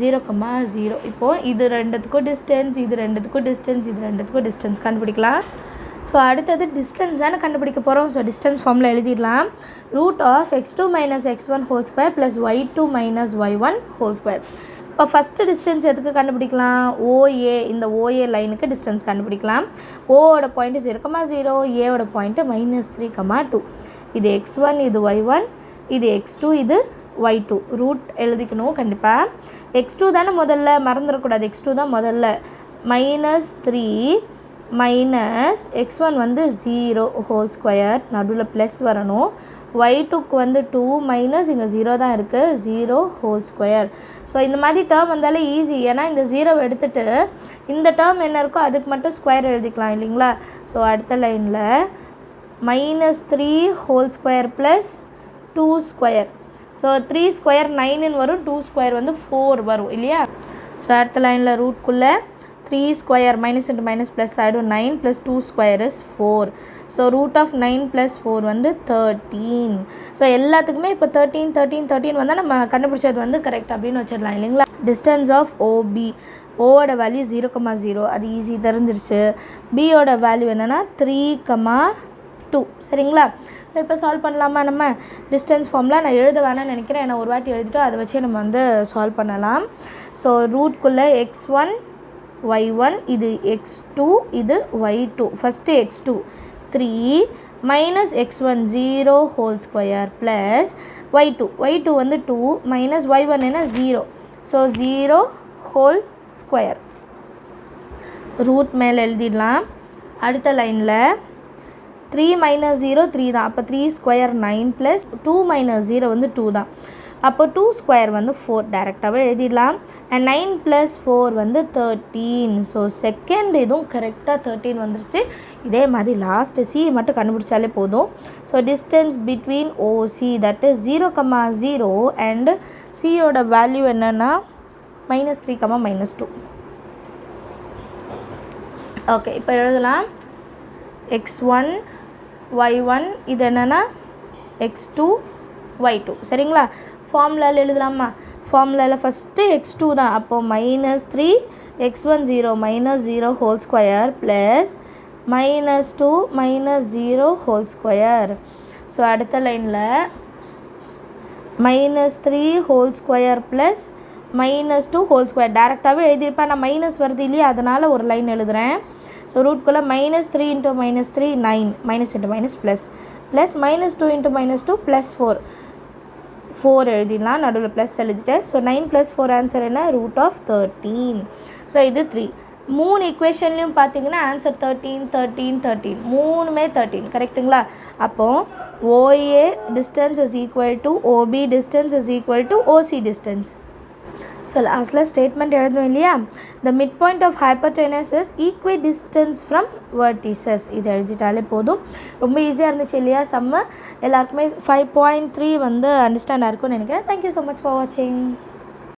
0,0. இப்போது இது ரெண்டுத்துக்கும் டிஸ்டன்ஸ், இது ரெண்டுத்துக்கும் டிஸ்டன்ஸ், இது ரெண்டுத்துக்கும் டிஸ்டன்ஸ் கண்டுபிடிக்கலாம். ஸோ அடுத்தது டிஸ்டன்ஸ் தானே கண்டுபிடிக்க போகிறோம். ஸோ டிஸ்டன்ஸ் ஃபார்மில் எழுதிடலாம். √(x2 - x1² + y2 - y1²). இப்போ ஃபஸ்ட்டு டிஸ்டன்ஸ் எதுக்கு கண்டுபிடிக்கலாம், OA, இந்த OA லைனுக்கு டிஸ்டன்ஸ் கண்டுபிடிக்கலாம். ஓவோட பாயிண்ட்டு 0,0, ஏவோட பாயிண்ட்டு -3, 2. இது x1, இது y1, இது x2, இது y2. ரூட் எழுதிக்கணும் கண்டிப்பாக. x2 தானே முதல்ல, மறந்துடக்கூடாது, x2 தான் முதல்ல. -3 - x1 வந்து 0² நடுவில் ப்ளஸ் வரணும். y2க்கு வந்து 2 இங்கே 0 தான் இருக்குது, 0². ஸோ இந்த மாதிரி டேர்ம் வந்தாலே ஈஸி, ஏன்னா இந்த 0 எடுத்துகிட்டு இந்த டேர்ம் என்ன இருக்கோ அதுக்கு மட்டும் ஸ்கொயர் எழுதிக்கலாம் இல்லைங்களா. ஸோ அடுத்த லைனில் -3² + 2². ஸோ 3² 9 வரும், 2² வந்து 4 வரும் இல்லையா. ஸோ அடுத்த லைனில் ரூட்குள்ளே 3² மைனஸ் இன்ட்டு மைனஸ் ப்ளஸ் ஆகிடும். 9 + 2² is 4. ஸோ √9 + 4 வந்து 13. ஸோ எல்லாத்துக்குமே இப்போ 13 வந்தால் நம்ம கண்டுபிடிச்சது வந்து கரெக்ட் அப்படின்னு வச்சிடலாம் இல்லைங்களா. டிஸ்டன்ஸ் ஆஃப் OB, ஓவோட வேல்யூ 0,0, அது ஈஸி தெரிஞ்சிருச்சு. பியோட வேல்யூ என்னென்னா 3,2 சரிங்களா. ஸோ இப்போ சால்வ் பண்ணலாமா. நம்ம டிஸ்டன்ஸ் ஃபார்ம்லாம் நான் எழுத வேணாம்னு நினைக்கிறேன், ஏன்னா ஒரு வாட்டி எழுதிட்டோம், அதை வச்சே நம்ம வந்து சால்வ் பண்ணலாம். ஸோ ரூட்குள்ளே x1 y1, இது x2, இது y2. First x2 3 - x1 0² + y2 வந்து 2 - y1 என்ன 0. ஸோ 0² ரூட் மேலே எழுதிடலாம். அடுத்த லைனில் 3 - 0 3 தான், அப்போ 3² 9 + 2 - 0 வந்து 2 தான், அப்போ 2² வந்து 4 டைரெக்டாகவே எழுதிடலாம். அண்ட் 9 + 4 வந்து 13. ஸோ செகண்ட் இதுவும் கரெக்டாக 13 வந்துருச்சு. இதே மாதிரி லாஸ்ட்டு C மட்டும் கண்டுபிடிச்சாலே போதும். So distance between OC that is 0,0 and சியோட வேல்யூ என்னென்னா -3, -2. ஓகே, இப்போ எழுதலாம். x1 y1, இது என்னென்னா x2 y2 சரிங்களா. ஃபார்முலாவில் எழுதலாமா. ஃபார்முலாவில் ஃபஸ்ட்டு x2 தான், அப்போது -3 x1 0 -0² ப்ளஸ் -2 -0². ஸோ அடுத்த லைனில் -3² ப்ளஸ் -2² டேரெக்டாகவே எழுதியிருப்பேன், நான் மைனஸ் வருது இல்லையா, அதனால் ஒரு லைன் எழுதுகிறேன். ஸோ ரூட்குள்ளே -3 × -3 9, மைனஸ் இன்ட்டு மைனஸ் ப்ளஸ் -2 × -2 +4 4 எழுதிடலாம், நடுவில் ப்ளஸ் எழுதிட்டேன். ஸோ 9 + 4 ஆன்சர் என்ன, √13. ஸோ இது 3. மூணு ஈக்குவேஷன்லேயும் பார்த்தீங்கன்னா ஆன்சர் 13 13 13 மூணுமே 13 கரெக்டுங்களா? அப்போது OA distance is equal to OB distance is equal to OC distance. So லாஸ்ட்டில் ஸ்டேட்மெண்ட் எழுதணும் இல்லையா? The mid point of hypotenuse is equidistance from vertices. இது எழுதிட்டாலே போதும். ரொம்ப ஈஸியாக இருந்துச்சு இல்லையா சம்மு? எல்லாருக்குமே 5.3 வந்து அண்டர்ஸ்டாண்ட் ஆயிருக்கும்னு நினைக்கிறேன். தேங்க்யூ ஸோ மச் ஃபார் வாட்சிங்.